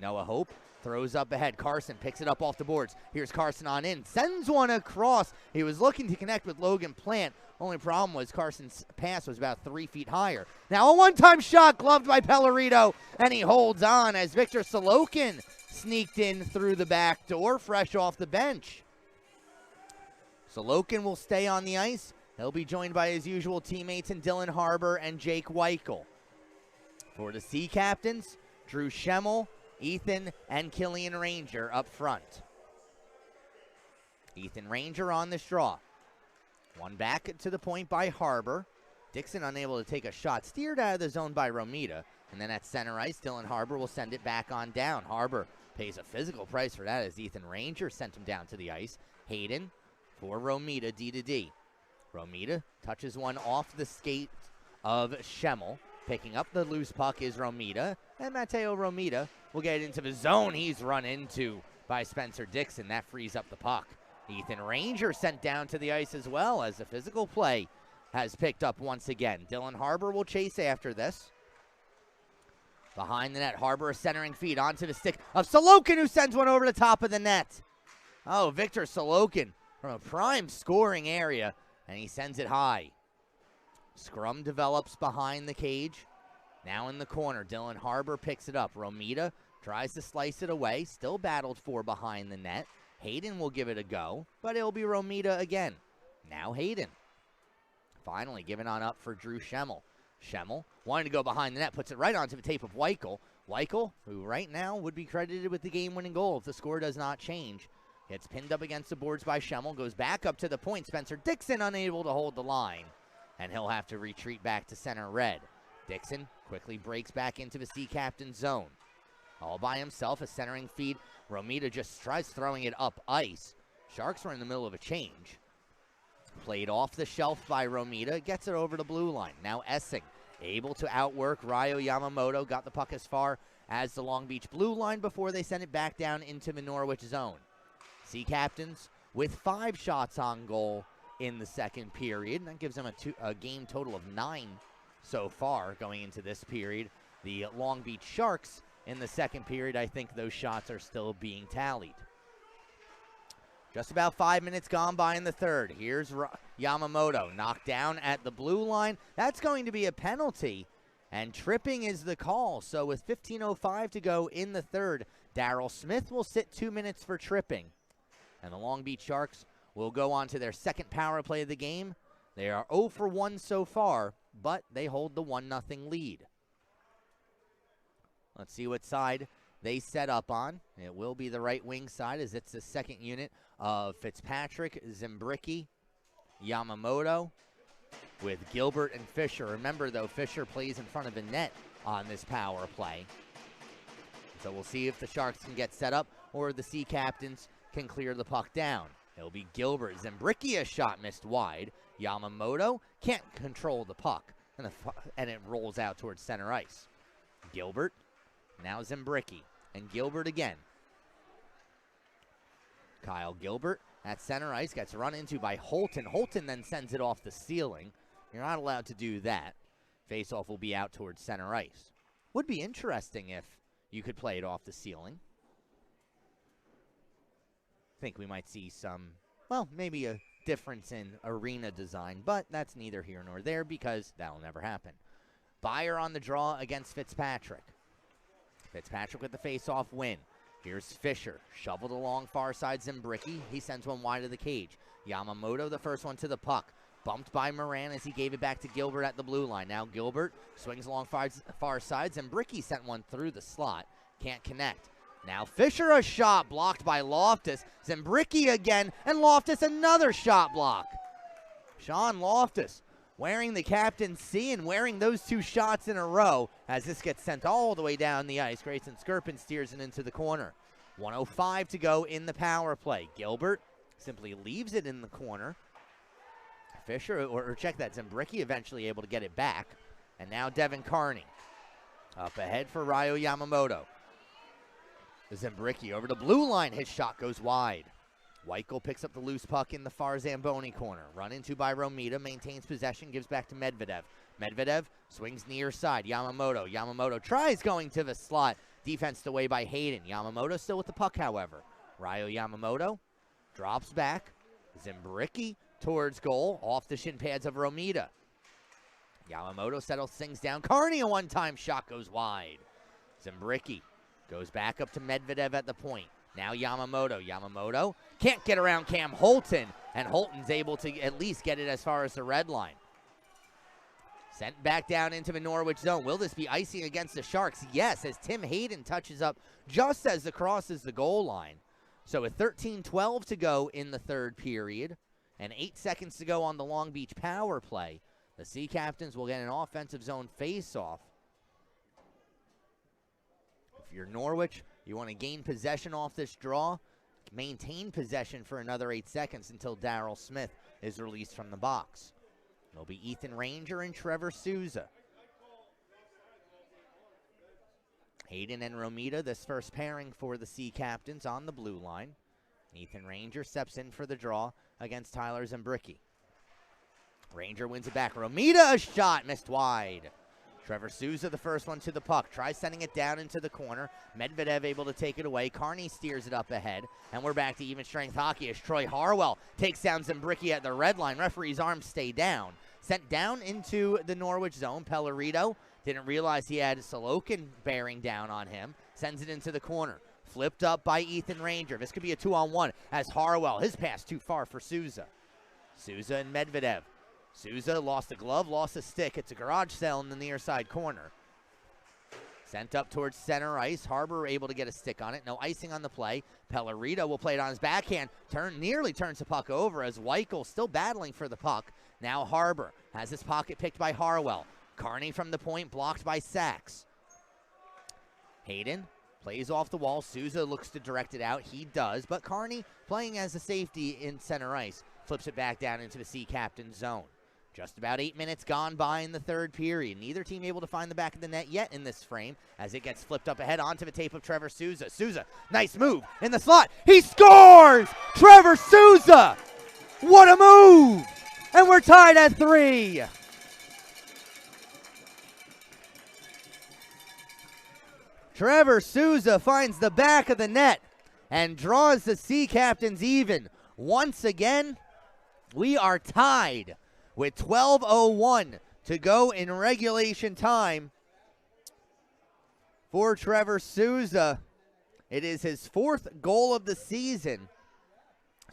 Noah Hope throws up ahead. Carson picks it up off the boards. Here's Carson on in. Sends one across. He was looking to connect with Logan Plant. Only problem was Carson's pass was about 3 feet higher. Now a one-time shot gloved by Pellerito, and he holds on as Victor Solokin sneaked in through the back door, fresh off the bench. Solokin will stay on the ice. He'll be joined by his usual teammates in Dylan Harbour and Jake Weichel. For the Sea Captains, Drew Schemmel, Ethan, and Killian Ranger up front. Ethan Ranger on this draw. One back to the point by Harbour. Dixon unable to take a shot. Steered out of the zone by Romita. And then at center ice, Dylan Harbour will send it back on down. Harbour pays a physical price for that as Ethan Ranger sent him down to the ice. Hayden for Romita, D to D. Romita touches one off the skate of Schemmel. Picking up the loose puck is Romita. And Matteo Romita will get into the zone he's run into by Spencer Dixon. That frees up the puck. Ethan Ranger sent down to the ice as well as the physical play has picked up once again. Dylan Harbour will chase after this. Behind the net, Harbour a centering feed onto the stick of Solokin, who sends one over the top of the net. Oh, Victor Solokin from a prime scoring area, and he sends it high. Scrum develops behind the cage. Now in the corner, Dylan Harbour picks it up. Romita tries to slice it away, still battled for behind the net. Hayden will give it a go, but it'll be Romita again. Now Hayden. Finally given on up for Drew Schemmel. Schemmel, wanting to go behind the net, puts it right onto the tape of Weichel. Weichel, who right now would be credited with the game-winning goal if the score does not change. Gets pinned up against the boards by Schemmel, goes back up to the point. Spencer Dixon unable to hold the line, and he'll have to retreat back to center red. Dixon quickly breaks back into the Sea Captain zone. All by himself, a centering feed. Romita just tries throwing it up ice. Sharks were in the middle of a change. Played off the shelf by Romita, gets it over the blue line. Now Essing, able to outwork Ryo Yamamoto, got the puck as far as the Long Beach blue line before they send it back down into the Norwich zone. Sea Captains with 5 shots on goal in the second period. That gives them a game total of 9 so far going into this period. The Long Beach Sharks in the second period, I think those shots are still being tallied. Just about 5 minutes gone by in the third. Here's Yamamoto knocked down at the blue line. That's going to be a penalty, and tripping is the call. So with 15:05 to go in the third, Daryl Smith will sit 2 minutes for tripping. And the Long Beach Sharks will go on to their second power play of the game. They are 0 for 1 so far, but they hold the 1-0 lead. Let's see what side they set up on. It will be the right wing side as it's the second unit of Fitzpatrick, Zimbricki, Yamamoto with Gilbert and Fisher. Remember, though, Fisher plays in front of the net on this power play. So we'll see if the Sharks can get set up or the Sea Captains can clear the puck down. It'll be Gilbert. Zimbricki, a shot missed wide. Yamamoto can't control the puck, and it rolls out towards center ice. Gilbert, now Zimbricki, and Gilbert again. Kyle Gilbert at center ice gets run into by Holton. Holton then sends it off the ceiling. You're not allowed to do that. Faceoff will be out towards center ice. Would be interesting if you could play it off the ceiling. Think we might see some, well, maybe a difference in arena design, but that's neither here nor there because that'll never happen. Byer on the draw against Fitzpatrick. Fitzpatrick with the face-off win. Here's Fisher, shoveled along far side Zimbricki. He sends one wide of the cage. Yamamoto, the first one to the puck. Bumped by Moran as he gave it back to Gilbert at the blue line. Now Gilbert swings along far side. Zimbricki sent one through the slot. Can't connect. Now Fisher, a shot blocked by Loftus. Zimbricki again, and Loftus another shot block. Sean Loftus wearing the captain's C and wearing those two shots in a row as this gets sent all the way down the ice. Grayson Skirpin steers it into the corner. 1:05 to go in the power play. Gilbert simply leaves it in the corner. Fisher, or check that, Zimbricki eventually able to get it back. And now Devin Carney up ahead for Ryo Yamamoto. Zimbricki over the blue line. His shot goes wide. Weichel picks up the loose puck in the far Zamboni corner. Run into by Romita, maintains possession, gives back to Medvedev. Medvedev swings near side. Yamamoto tries going to the slot. Defensed away by Hayden. Yamamoto still with the puck, however. Ryo Yamamoto drops back. Zimbricki towards goal, off the shin pads of Romita. Yamamoto settles things down. Carney, a one-time shot goes wide. Zimbricki goes back up to Medvedev at the point. Now Yamamoto can't get around Cam Holton, and Holton's able to at least get it as far as the red line. Sent back down into the Norwich zone. Will this be icing against the Sharks? Yes, as Tim Hayden touches up just as the crosses the goal line. So with 13:12 to go in the third period and 8 seconds to go on the Long Beach power play, the Sea Captains will get an offensive zone face-off. If you're Norwich, you want to gain possession off this draw, maintain possession for another 8 seconds until Daryl Smith is released from the box. It'll be Ethan Ranger and Trevor Souza. Hayden and Romita, this first pairing for the Sea Captains on the blue line. Ethan Ranger steps in for the draw against Tyler Zimbricki. Ranger wins it back. Romita, a shot, missed wide. Trevor Souza, the first one to the puck. Tries sending it down into the corner. Medvedev able to take it away. Carney steers it up ahead. And we're back to even strength hockey as Troy Harwell takes down Zimbricki at the red line. Referee's arms stay down. Sent down into the Norwich zone. Pellerito didn't realize he had Sorokin bearing down on him. Sends it into the corner. Flipped up by Ethan Ranger. This could be a 2-on-1 as Harwell, his pass too far for Souza. Souza and Medvedev. Souza lost a glove, lost a stick. It's a garage sale in the near side corner. Sent up towards center ice. Harbor able to get a stick on it. No icing on the play. Pellerito will play it on his backhand. Nearly turns the puck over as Weichel still battling for the puck. Now Harbor has his pocket picked by Harwell. Carney from the point, blocked by Sachs. Hayden plays off the wall. Souza looks to direct it out. He does, but Carney, playing as a safety in center ice, flips it back down into the Sea Captain zone. Just about 8 minutes gone by in the third period. Neither team able to find the back of the net yet in this frame as it gets flipped up ahead onto the tape of Trevor Souza. Souza, nice move in the slot. He scores! Trevor Souza! What a move! And we're tied at 3. Trevor Souza finds the back of the net and draws the Sea Captains even. Once again, we are tied with 12:01 to go in regulation time for Trevor Souza. It is his 4th goal of the season.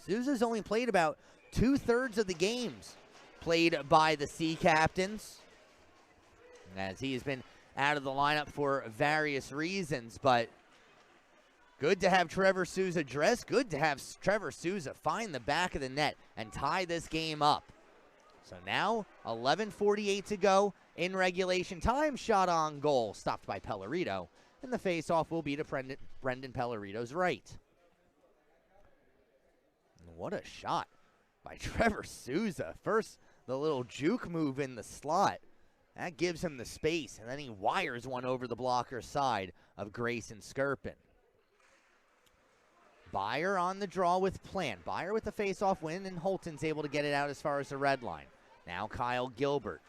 Souza's only played about 2/3 of the games played by the Sea Captains, as he has been out of the lineup for various reasons, but good to have Trevor Souza dress. Good to have Trevor Souza find the back of the net and tie this game up. So now 11:48 to go in regulation time. Shot on goal, stopped by Pellerito, and the face-off will be to Brendan Pellerito's right. What a shot by Trevor Souza. First, the little juke move in the slot. That gives him the space, and then he wires one over the blocker side of Grayson Skirpin. Byer on the draw with Plant. Byer with the face-off win, and Holton's able to get it out as far as the red line. Now Kyle Gilbert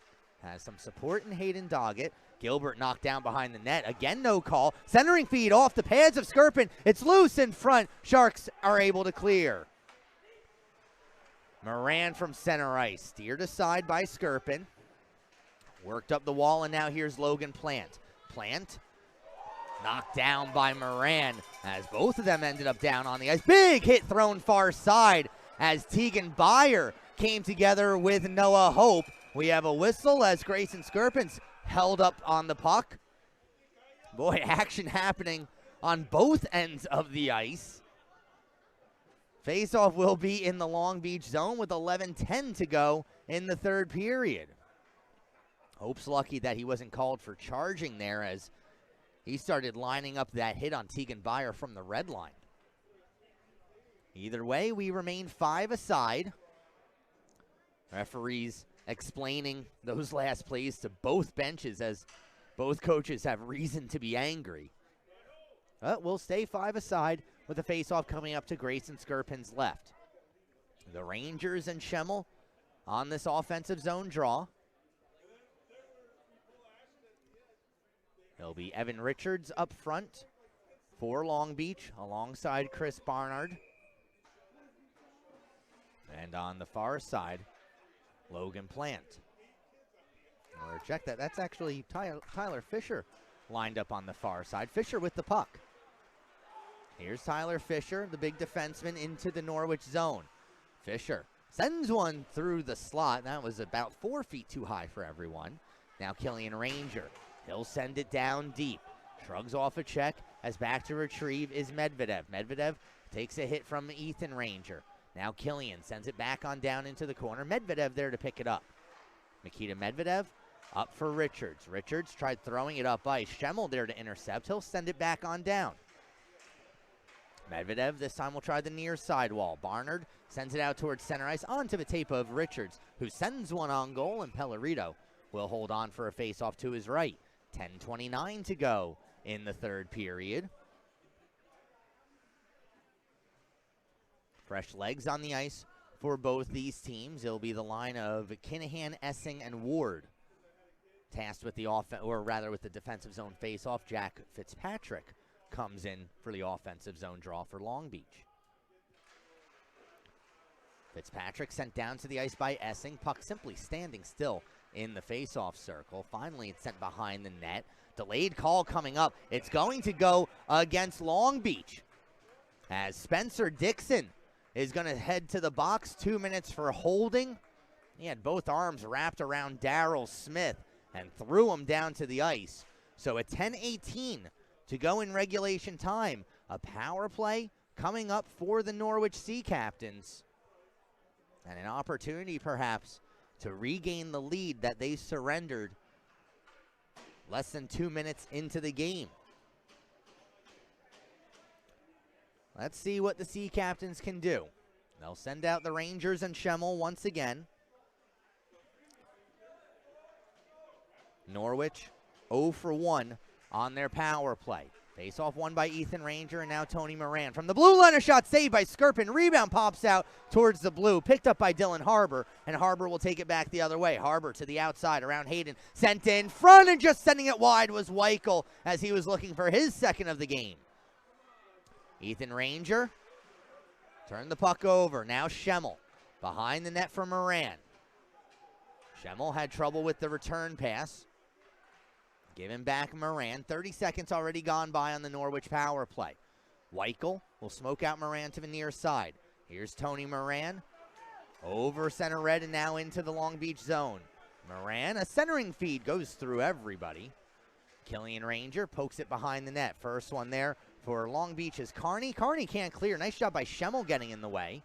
has some support in Hayden Doggett. Gilbert knocked down behind the net. Again, no call. Centering feed off the pads of Skirpin. It's loose in front. Sharks are able to clear. Moran from center ice. Steered aside by Skirpin. Worked up the wall, and now here's Logan Plant. Plant Knocked down by Moran as both of them ended up down on the ice. Big hit thrown far side as Tegan Beyer came together with Noah Hope. We have a whistle as Grayson Skirpins held up on the puck. Boy, action happening on both ends of the ice. Faceoff will be in the Long Beach zone with 11:10 to go in the third period. Hope's lucky that he wasn't called for charging there as he started lining up that hit on Tegan Beyer from the red line. Either way, we remain 5 aside. Referees explaining those last plays to both benches as both coaches have reason to be angry. But we'll stay 5 aside with the faceoff coming up to Grayson Skirpins left. The Rangers and Schemmel on this offensive zone draw. It'll be Evan Richards up front for Long Beach alongside Chris Barnard. And on the far side, Logan Plant. Or check that. That's actually Tyler Fisher lined up on the far side. Fisher with the puck. Here's Tyler Fisher, the big defenseman, into the Norwich zone. Fisher sends one through the slot. That was about 4 feet too high for everyone. Now Killian Ranger. He'll send it down deep. Shrugs off a check as back to retrieve is Medvedev. Medvedev takes a hit from Ethan Ranger. Now Killian sends it back on down into the corner. Medvedev there to pick it up. Mikita Medvedev up for Richards. Richards tried throwing it up ice. Schemmel there to intercept. He'll send it back on down. Medvedev this time will try the near sidewall. Barnard sends it out towards center ice onto the tape of Richards, who sends one on goal, and Pellerito will hold on for a faceoff to his right. 10:29 to go in the third period. Fresh legs on the ice for both these teams. It'll be the line of Kinahan, Essing, and Ward. Tasked with the offense, or rather with the defensive zone faceoff, Jack Fitzpatrick comes in for the offensive zone draw for Long Beach. Fitzpatrick sent down to the ice by Essing. Puck simply standing still in the faceoff circle. Finally, it's sent behind the net. Delayed call coming up. It's going to go against Long Beach as Spencer Dixon is going to head to the box. 2 minutes for holding. He had both arms wrapped around Darryl Smith and threw him down to the ice. So at 10:18 to go in regulation time, a power play coming up for the Norwich Sea Captains. And an opportunity perhaps to regain the lead that they surrendered less than 2 minutes into the game. Let's see what the Sea Captains can do. They'll send out the Rangers and Schemmel once again. Norwich 0 for 1 on their power play. Face-off won by Ethan Ranger, and now Tony Moran. From the blue line, a shot saved by Skirpin. Rebound pops out towards the blue. Picked up by Dylan Harbour, and Harbour will take it back the other way. Harbour to the outside around Hayden. Sent in front, and just sending it wide was Weichel as he was looking for his second of the game. Ethan Ranger turned the puck over. Now Schemmel behind the net for Moran. Schemmel had trouble with the return pass. Giving back Moran. 30 seconds already gone by on the Norwich power play. Weichel will smoke out Moran to the near side. Here's Tony Moran. Over center red and now into the Long Beach zone. Moran, a centering feed, goes through everybody. Killian Ranger pokes it behind the net. First one there for Long Beach is Carney. Carney can't clear. Nice job by Schemmel getting in the way.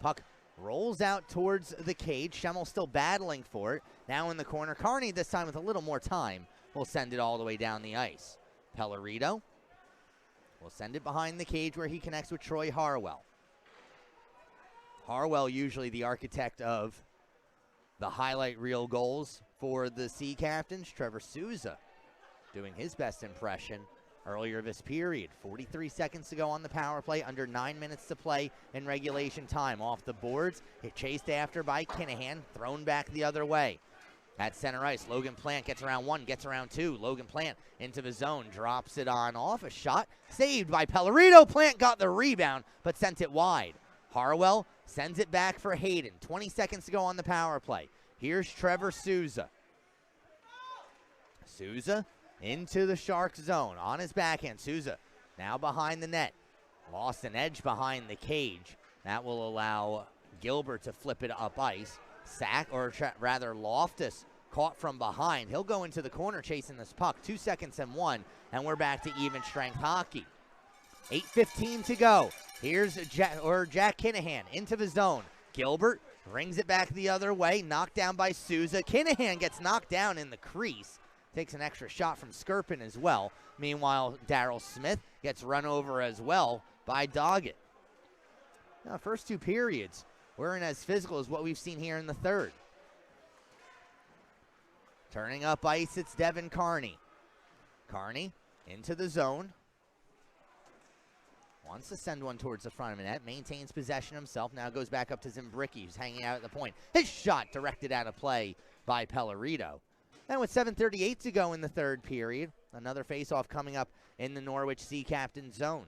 Puck rolls out towards the cage. Schemmel still battling for it. Now in the corner. Carney this time with a little more time will send it all the way down the ice. Pellerito will send it behind the cage where he connects with Troy Harwell. Harwell usually the architect of the highlight reel goals for the Sea Captains. Trevor Souza doing his best impression earlier this period. 43 seconds to go on the power play, under 9 minutes to play in regulation time. Off the boards, hit chased after by Kinahan, thrown back the other way. At center ice, Logan Plant gets around one, gets around two. Logan Plant into the zone, drops it on off. A shot saved by Pellerito. Plant got the rebound, but sent it wide. Harwell sends it back for Hayden. 20 seconds to go on the power play. Here's Trevor Souza. Souza into the Sharks zone on his backhand. Souza now behind the net. Lost an edge behind the cage. That will allow Gilbert to flip it up ice. Rather Loftus caught from behind. He'll go into the corner chasing this puck. 2 seconds and 1, and we're back to even strength hockey. 8:15 to go. Here's Jack Kinahan into the zone. Gilbert brings it back the other way, knocked down by Souza. Kinahan gets knocked down in the crease. Takes an extra shot from Skirpin as well. Meanwhile, Daryl Smith gets run over as well by Doggett. Now, first 2 periods weren't as physical as what we've seen here in the third. Turning up ice, it's Devin Carney. Carney into the zone. Wants to send one towards the front of the net. Maintains possession himself. Now goes back up to Zimbricki, who's hanging out at the point. His shot directed out of play by Pellerito. And with 7:38 to go in the third period, another faceoff coming up in the Norwich Sea Captain zone.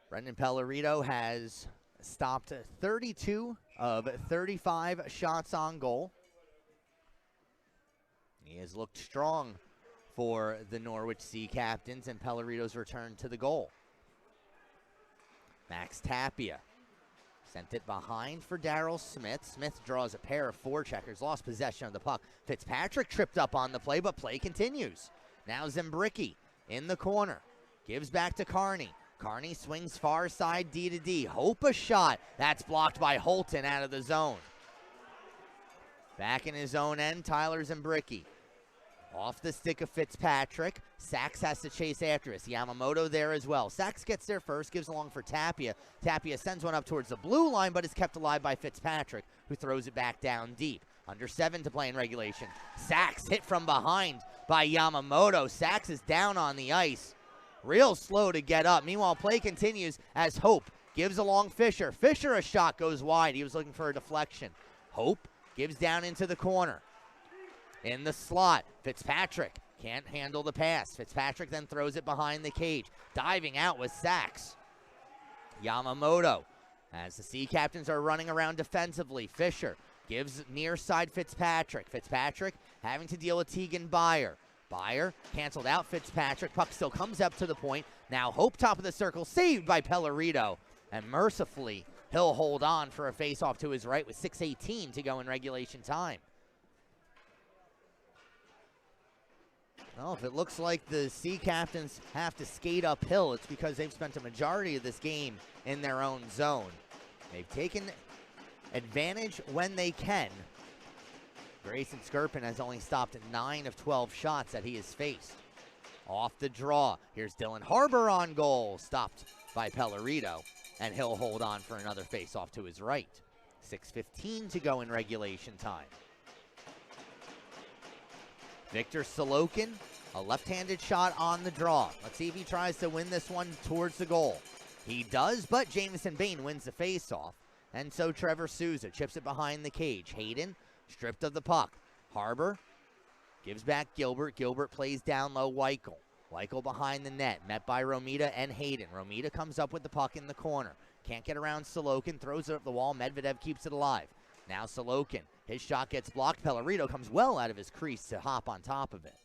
Brendan Pellerito has stopped 32 of 35 shots on goal. He has looked strong for the Norwich Sea Captains, and Pellerito's return to the goal. Max Tapia sent it behind for Daryl Smith. Smith draws a pair of forecheckers, lost possession of the puck. Fitzpatrick tripped up on the play, but play continues. Now Zimbricki in the corner, gives back to Carney. Carney swings far side D to D. Hope a shot. That's blocked by Holton out of the zone. Back in his own end, Tyler Zimbricki. Off the stick of Fitzpatrick. Sachs has to chase after us. Yamamoto there as well. Sachs gets there first, gives along for Tapia. Tapia sends one up towards the blue line, but is kept alive by Fitzpatrick, who throws it back down deep. Under 7 to play in regulation. Sachs hit from behind by Yamamoto. Sachs is down on the ice. Real slow to get up. Meanwhile, play continues as Hope gives along Fisher. Fisher, a shot goes wide. He was looking for a deflection. Hope gives down into the corner. In the slot, Fitzpatrick can't handle the pass. Fitzpatrick then throws it behind the cage. Diving out was Sachs. Yamamoto, as the Sea Captains are running around defensively. Fisher gives near side Fitzpatrick. Fitzpatrick having to deal with Tegan Byer. Byer canceled out Fitzpatrick. Puck still comes up to the point. Now Hope top of the circle, saved by Pellerito. And mercifully, he'll hold on for a face-off to his right with 6:18 to go in regulation time. Well, if it looks like the Sea Captains have to skate uphill, it's because they've spent a majority of this game in their own zone. They've taken advantage when they can. Grayson Skirpin has only stopped 9 of 12 shots that he has faced. Off the draw, here's Dylan Harbor on goal, stopped by Pellerito, and he'll hold on for another face-off to his right. 6:15 to go in regulation time. Victor Sorokin, a left-handed shot on the draw. Let's see if he tries to win this one towards the goal. He does, but Jamison Bain wins the face-off. And so Trevor Souza chips it behind the cage. Hayden stripped of the puck. Harbor gives back Gilbert. Gilbert plays down low Weichel. Weichel behind the net, met by Romita and Hayden. Romita comes up with the puck in the corner. Can't get around Sorokin, throws it up the wall. Medvedev keeps it alive. Now Sorokin, his shot gets blocked. Pellerito comes well out of his crease to hop on top of it.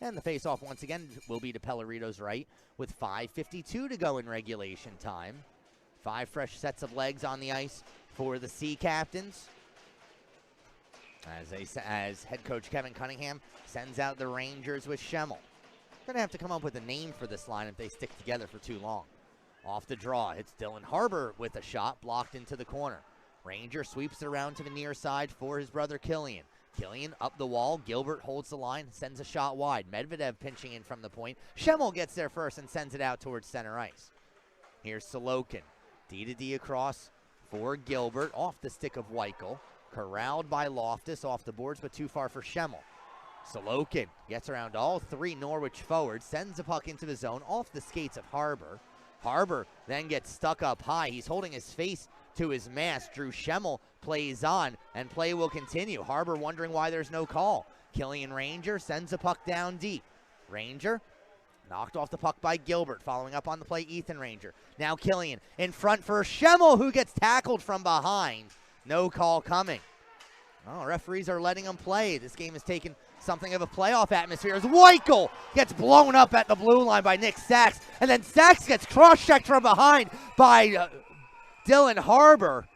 And the face-off once again will be to Pellerito's right with 5:52 to go in regulation time. 5 fresh sets of legs on the ice for the Sea Captains. As head coach Kevin Cunningham sends out the Rangers with Schemmel. Going to have to come up with a name for this line if they stick together for too long. Off the draw, it's Dylan Harbor with a shot blocked into the corner. Ranger sweeps it around to the near side for his brother Killian. Killian up the wall. Gilbert holds the line, sends a shot wide. Medvedev pinching in from the point. Schemmel gets there first and sends it out towards center ice. Here's Sorokin. D to D across for Gilbert. Off the stick of Weichel. Corralled by Loftus off the boards, but too far for Schemmel. Sorokin gets around all 3 Norwich forwards, sends the puck into the zone off the skates of Harbor. Harbor then gets stuck up high. He's holding his face to his mask. Drew Schemmel plays on, and play will continue. Harbor wondering why there's no call. Killian Ranger sends the puck down deep. Ranger knocked off the puck by Gilbert. Following up on the play, Ethan Ranger. Now Killian in front for Schemmel, who gets tackled from behind. No call coming. Oh, referees are letting him play. This game is taking something of a playoff atmosphere as Weichel gets blown up at the blue line by Nick Sachs. And then Sachs gets cross-checked from behind by Dylan Harbour.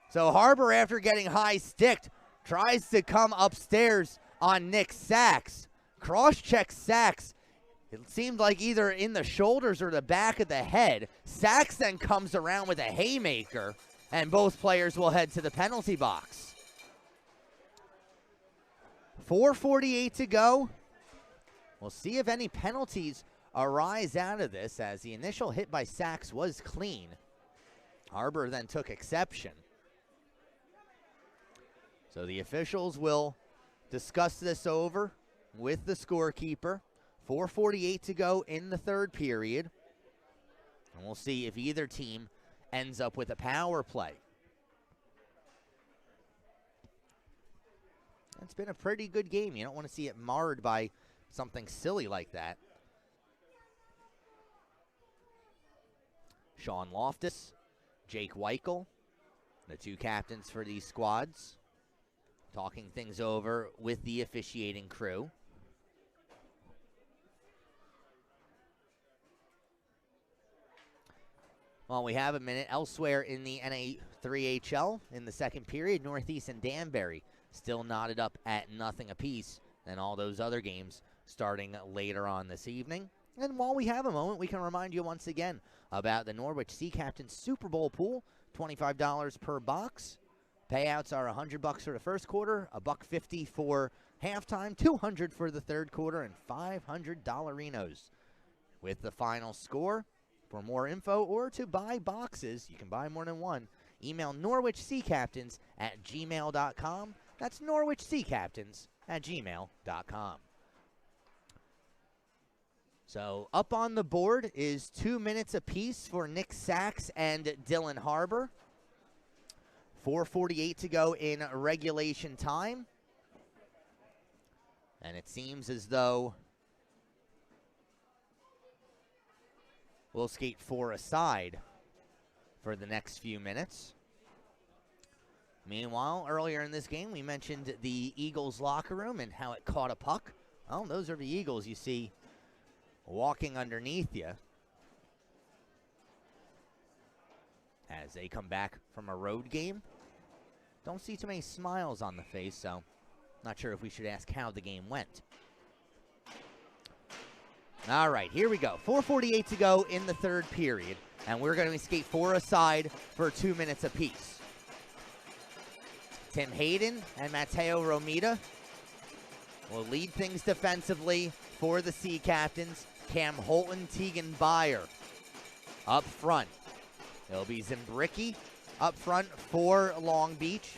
So Harbour, after getting high-sticked, tries to come upstairs on Nick Sachs. Cross-checks Sachs. It seemed like either in the shoulders or the back of the head. Sachs then comes around with a haymaker, and both players will head to the penalty box. 4:48 to go. We'll see if any penalties arise out of this, as the initial hit by Sachs was clean. Harbour then took exception. So the officials will discuss this over with the scorekeeper. 4:48 to go in the third period. And we'll see if either team ends up with a power play. It's been a pretty good game. You don't want to see it marred by something silly like that. Sean Loftus, Jake Weichel, the two captains for these squads, talking things over with the officiating crew. Well, we have a minute elsewhere in the NA3HL in the second period. Northeast and Danbury still knotted up at nothing apiece, and all those other games starting later on this evening. And while we have a moment, we can remind you once again about the Norwich Sea Captains Super Bowl pool, $25 per box. Payouts are $100 for the first quarter, $150 for halftime, $200 for the third quarter, and $500 dollarinos with the final score. For more info or to buy boxes, you can buy more than one. Email norwichseacaptains@gmail.com. That's norwichseacaptains@gmail.com. So up on the board is 2 minutes apiece for Nick Sachs and Dylan Harbour. 4:48 to go in regulation time. And it seems as though we'll skate 4 aside for the next few minutes. Meanwhile, earlier in this game, we mentioned the Eagles locker room and how it caught a puck. Oh, those are the Eagles you see walking underneath you as they come back from a road game. Don't see too many smiles on the face, so not sure if we should ask how the game went. All right, here we go. 4:48 to go in the third period, and we're going to skate 4 aside for 2 minutes apiece. Tim Hayden and Matteo Romita will lead things defensively for the Sea Captains. Cam Holton, Tegan Byer up front. It'll be Zimbricki up front for Long Beach.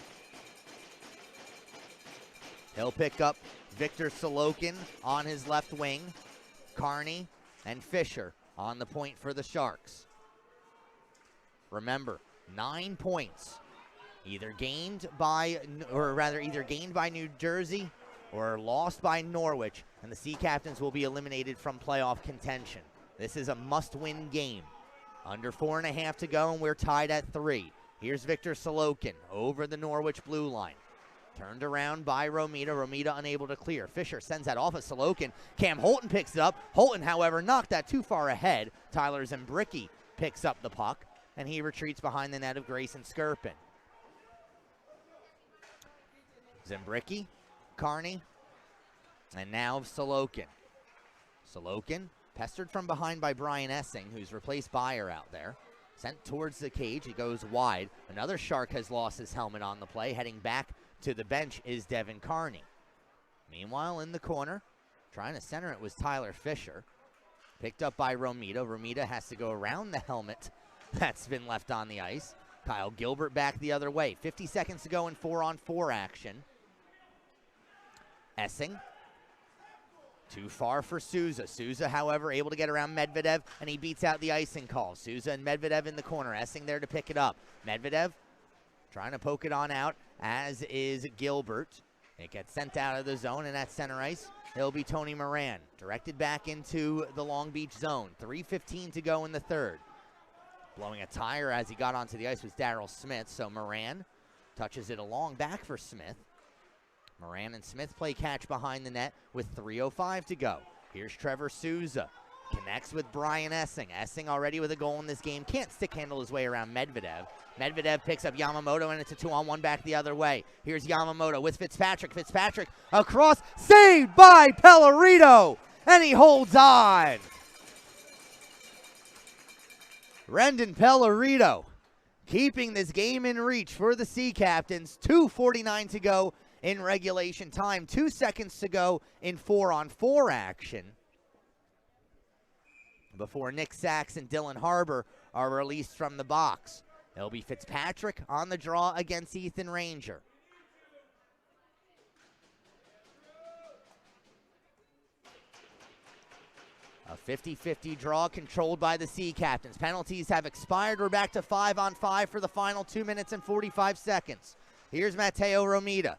He'll pick up Victor Solokin on his left wing. Carney and Fisher on the point for the Sharks. Remember, 9 points, either gained by New Jersey or lost by Norwich, and the Sea Captains will be eliminated from playoff contention. This is a must-win game. Under 4.5 to go, and we're tied at 3. Here's Victor Solokin over the Norwich blue line. Turned around by Romita. Romita unable to clear. Fisher sends that off of Solokin. Cam Holton picks it up. Holton, however, knocked that too far ahead. Tyler Zimbricki picks up the puck, and he retreats behind the net of Grayson Skirpin. Zimbricki, Carney, and now Solokin. Solokin, pestered from behind by Brian Essing, who's replaced Byer out there. Sent towards the cage. He goes wide. Another Shark has lost his helmet on the play. Heading back to the bench is Devin Carney. Meanwhile, in the corner, trying to center it was Tyler Fisher. Picked up by Romita. Romita has to go around the helmet that's been left on the ice. Kyle Gilbert back the other way. 50 seconds to go in 4-on-4 action. Essing. Too far for Souza. Souza, however, able to get around Medvedev, and he beats out the icing call. Souza and Medvedev in the corner. Essing there to pick it up. Medvedev trying to poke it on out, as is Gilbert. It gets sent out of the zone, and at center ice, it'll be Tony Moran. Directed back into the Long Beach zone. 3:15 to go in the third. Blowing a tire as he got onto the ice was Daryl Smith, so Moran touches it along back for Smith. Moran and Smith play catch behind the net with 3:05 to go. Here's Trevor Souza. Connects with Brian Essing. Essing already with a goal in this game. Can't stick handle his way around Medvedev. Medvedev picks up Yamamoto, and it's a 2-on-1 back the other way. Here's Yamamoto with Fitzpatrick. Fitzpatrick across. Saved by Pellerito. And he holds on. Brendan Pellerito keeping this game in reach for the Sea Captains. 2:49 to go in regulation time. 2 seconds to go in 4-on-4 action before Nick Sachs and Dylan Harbour are released from the box. It'll be Fitzpatrick on the draw against Ethan Ranger. A 50-50 draw controlled by the Sea Captains. Penalties have expired. We're back to 5-on-5 for the final 2 minutes and 45 seconds. Here's Matteo Romita.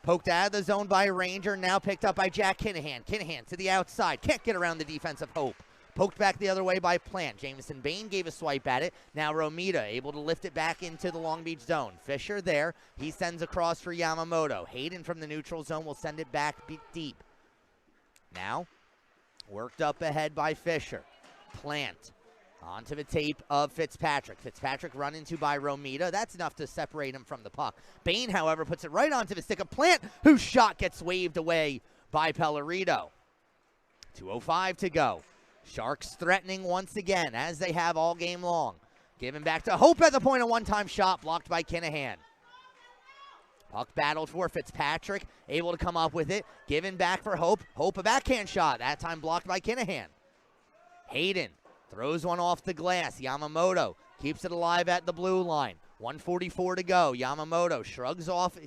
Poked out of the zone by Ranger, now picked up by Jack Kinahan. Kinahan to the outside. Can't get around the defense of Hope. Poked back the other way by Plant. Jamison Bain gave a swipe at it. Now Romita able to lift it back into the Long Beach zone. Fisher there. He sends across for Yamamoto. Hayden from the neutral zone will send it back deep. Now, worked up ahead by Fisher. Plant onto the tape of Fitzpatrick. Fitzpatrick run into by Romita. That's enough to separate him from the puck. Bain, however, puts it right onto the stick of Plant, whose shot gets waved away by Pellerito. 2:05 to go. Sharks threatening once again, as they have all game long. Given back to Hope at the point, a one-time shot blocked by Kinahan. Puck battled for Fitzpatrick, able to come up with it. Given back for Hope. Hope a backhand shot, that time blocked by Kinahan. Hayden throws one off the glass. Yamamoto keeps it alive at the blue line. 1:44 to go. Yamamoto shrugs off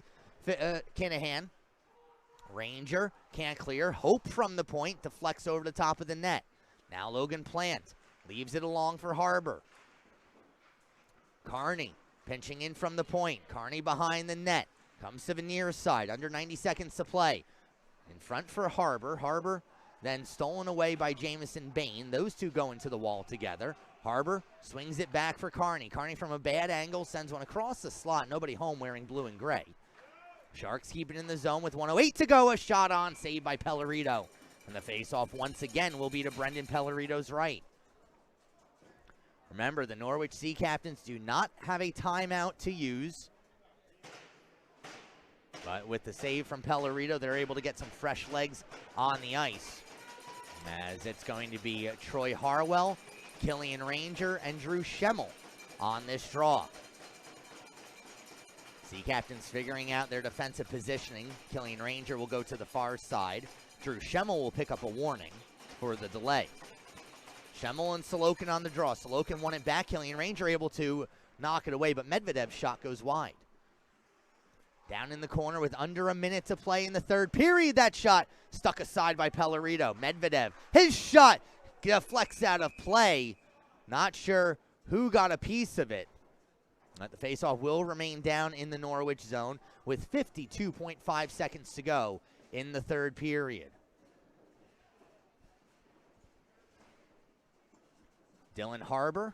Kinahan. Ranger can't clear. Hope from the point deflects over the top of the net. Now Logan Plant leaves it along for Harbour. Carney pinching in from the point. Carney behind the net. Comes to the near side. Under 90 seconds to play. In front for Harbour. Harbour then stolen away by Jamison Bain. Those two go into the wall together. Harbour swings it back for Carney. Carney from a bad angle sends one across the slot. Nobody home wearing blue and gray. Sharks keep it in the zone with 1:08 to go. A shot on, saved by Pellerito. And the face-off once again will be to Brendan Pellerito's right. Remember, the Norwich Sea Captains do not have a timeout to use. But with the save from Pellerito, they're able to get some fresh legs on the ice. As it's going to be Troy Harwell, Killian Ranger, and Drew Schemmel on this draw. Sea Captains figuring out their defensive positioning. Killian Ranger will go to the far side. Drew Schemmel will pick up a warning for the delay. Schemmel and Sorokin on the draw. Sorokin won it back. Killian Ranger able to knock it away, but Medvedev's shot goes wide. Down in the corner with under a minute to play in the third period. That shot stuck aside by Pellerito. Medvedev, his shot deflects out of play. Not sure who got a piece of it. But the faceoff will remain down in the Norwich zone with 52.5 seconds to go in the third period. Dylan Harbour,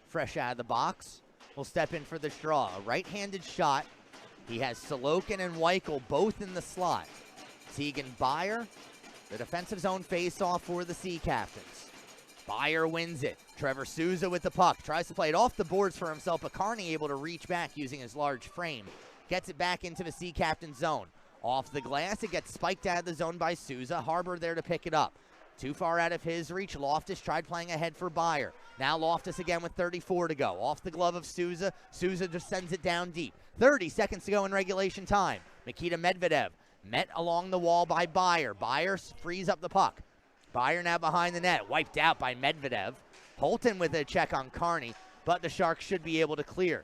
fresh out of the box, will step in for this draw. A right-handed shot. He has Sorokin and Weichel both in the slot. Tegan Beyer, the defensive zone face-off for the Sea Captains. Beyer wins it. Trevor Souza with the puck. Tries to play it off the boards for himself, but Carney able to reach back using his large frame. Gets it back into the Sea Captain's zone. Off the glass, it gets spiked out of the zone by Souza. Harbour there to pick it up. Too far out of his reach. Loftus tried playing ahead for Beyer. Now Loftus again with 34 to go. Off the glove of Souza. Souza just sends it down deep. 30 seconds to go in regulation time. Nikita Medvedev met along the wall by Beyer. Beyer frees up the puck. Beyer now behind the net. Wiped out by Medvedev. Holton with a check on Carney, but the Sharks should be able to clear.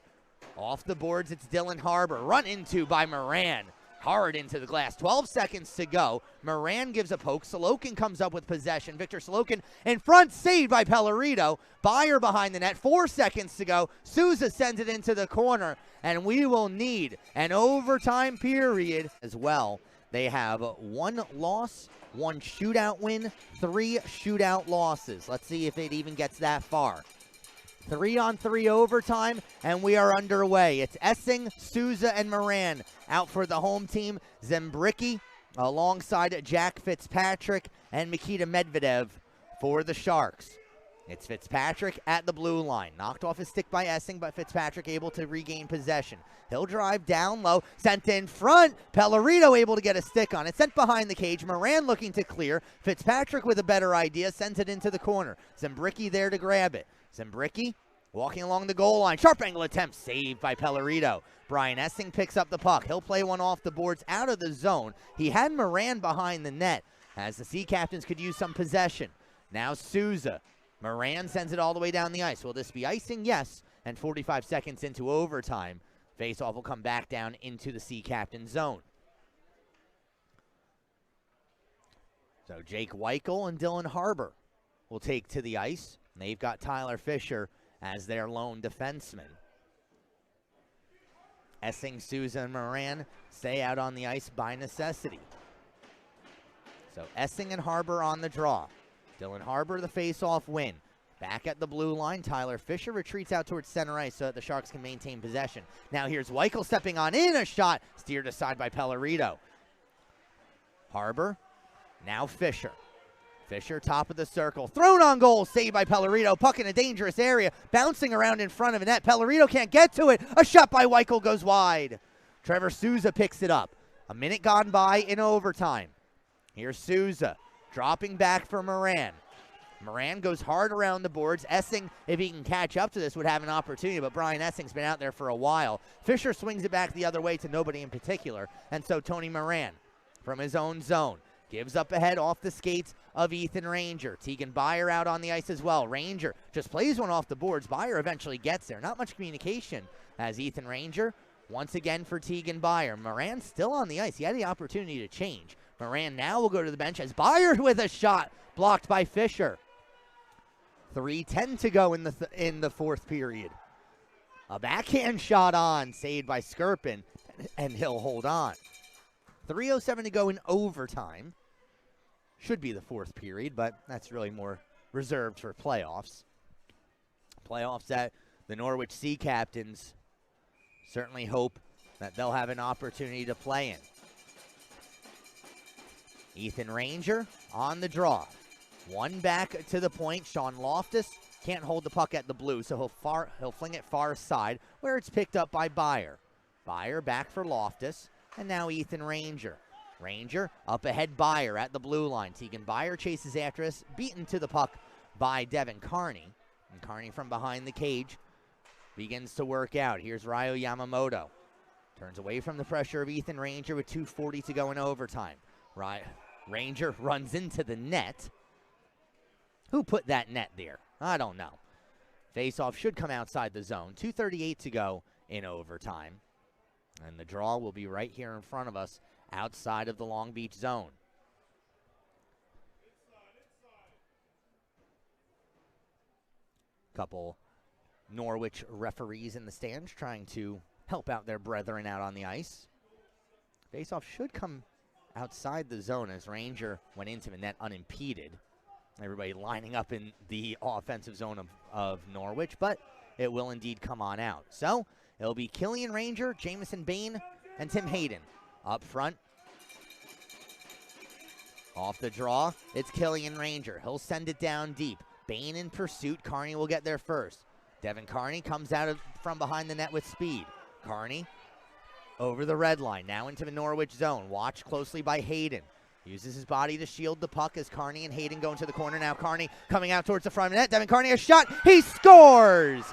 Off the boards, it's Dylan Harbour. Run into by Moran. Hard into the glass. 12 seconds to go. Moran gives a poke. Sorokin comes up with possession. Victor Sorokin in front, saved by Pellerito. Beyer behind the net. 4 seconds to go. Souza sends it into the corner, and we will need an overtime period as well. They have 1 loss, 1 shootout win, 3 shootout losses. Let's see if it even gets that far. 3-on-3 overtime, and we are underway. It's Essing, Souza, and Moran out for the home team. Zembricki alongside Jack Fitzpatrick and Mikita Medvedev for the Sharks. It's Fitzpatrick at the blue line. Knocked off his stick by Essing, but Fitzpatrick able to regain possession. He'll drive down low, sent in front. Pellerito able to get a stick on it. Sent behind the cage. Moran looking to clear. Fitzpatrick with a better idea, sends it into the corner. Zembricki there to grab it. Zembricki walking along the goal line. Sharp angle attempt saved by Pellerito. Brian Essing picks up the puck. He'll play one off the boards out of the zone. He had Moran behind the net as the Sea Captains could use some possession. Now Souza. Moran sends it all the way down the ice. Will this be icing? Yes. And 45 seconds into overtime, faceoff will come back down into the Sea Captain zone. So Jake Weichel and Dylan Harbour will take to the ice. And they've got Tyler Fisher as their lone defenseman. Essing, Souza, and Moran stay out on the ice by necessity. So Essing and Harbour on the draw. Dylan Harbour the face-off win. Back at the blue line, Tyler Fisher retreats out towards center ice so that the Sharks can maintain possession. Now here's Weichel stepping on in, a shot steered aside by Pellerito. Harbour, now Fisher. Fisher, top of the circle, thrown on goal, saved by Pellerito. Puck in a dangerous area, bouncing around in front of a net. Pellerito can't get to it. A shot by Weichel goes wide. Trevor Souza picks it up. A minute gone by in overtime. Here's Souza. Dropping back for Moran. Moran goes hard around the boards. Essing, if he can catch up to this, would have an opportunity, but Brian Essing's been out there for a while. Fisher swings it back the other way to nobody in particular, and so Tony Moran from his own zone gives up ahead off the skates of Ethan Ranger. Tegan Byer out on the ice as well. Ranger just plays one off the boards. Byer eventually gets there. Not much communication as Ethan Ranger once again for Tegan Byer. Moran still on the ice. He had the opportunity to change. Moran now will go to the bench as Byer with a shot blocked by Fisher. 3:10 to go in the fourth period. A backhand shot on, saved by Skirpin, and he'll hold on. 3:07 to go in overtime. Should be the fourth period, but that's really more reserved for playoffs. Playoffs that the Norwich Sea Captains certainly hope that they'll have an opportunity to play in. Ethan Ranger on the draw. One back to the point. Sean Loftus can't hold the puck at the blue, so he'll fling it far side where it's picked up by Byer. Byer back for Loftus, and now Ethan Ranger. Ranger up ahead, Byer at the blue line. Tegan Byer chases after us, beaten to the puck by Devin Carney. And Carney from behind the cage begins to work out. Here's Ryo Yamamoto. Turns away from the pressure of Ethan Ranger with 2:40 to go in overtime. Ranger runs into the net. Who put that net there? I don't know. Face-off should come outside the zone. 2:38 to go in overtime. And the draw will be right here in front of us outside of the Long Beach zone. Couple Norwich referees in the stands trying to help out their brethren out on the ice. Face-off should come outside the zone as Ranger went into the net unimpeded. Everybody lining up in the offensive zone of Norwich, but it will indeed come on out. So it'll be Killian Ranger, Jamison Bain, and Tim Hayden up front. Off the draw, it's Killian Ranger. He'll send it down deep. Bain in pursuit. Carney will get there first. Devin Carney comes out from behind the net with speed. Carney over the red line, now into the Norwich zone. Watched closely by Hayden. Uses his body to shield the puck as Carney and Hayden go into the corner. Now Carney coming out towards the front of the net. Devin Carney, a shot. He scores!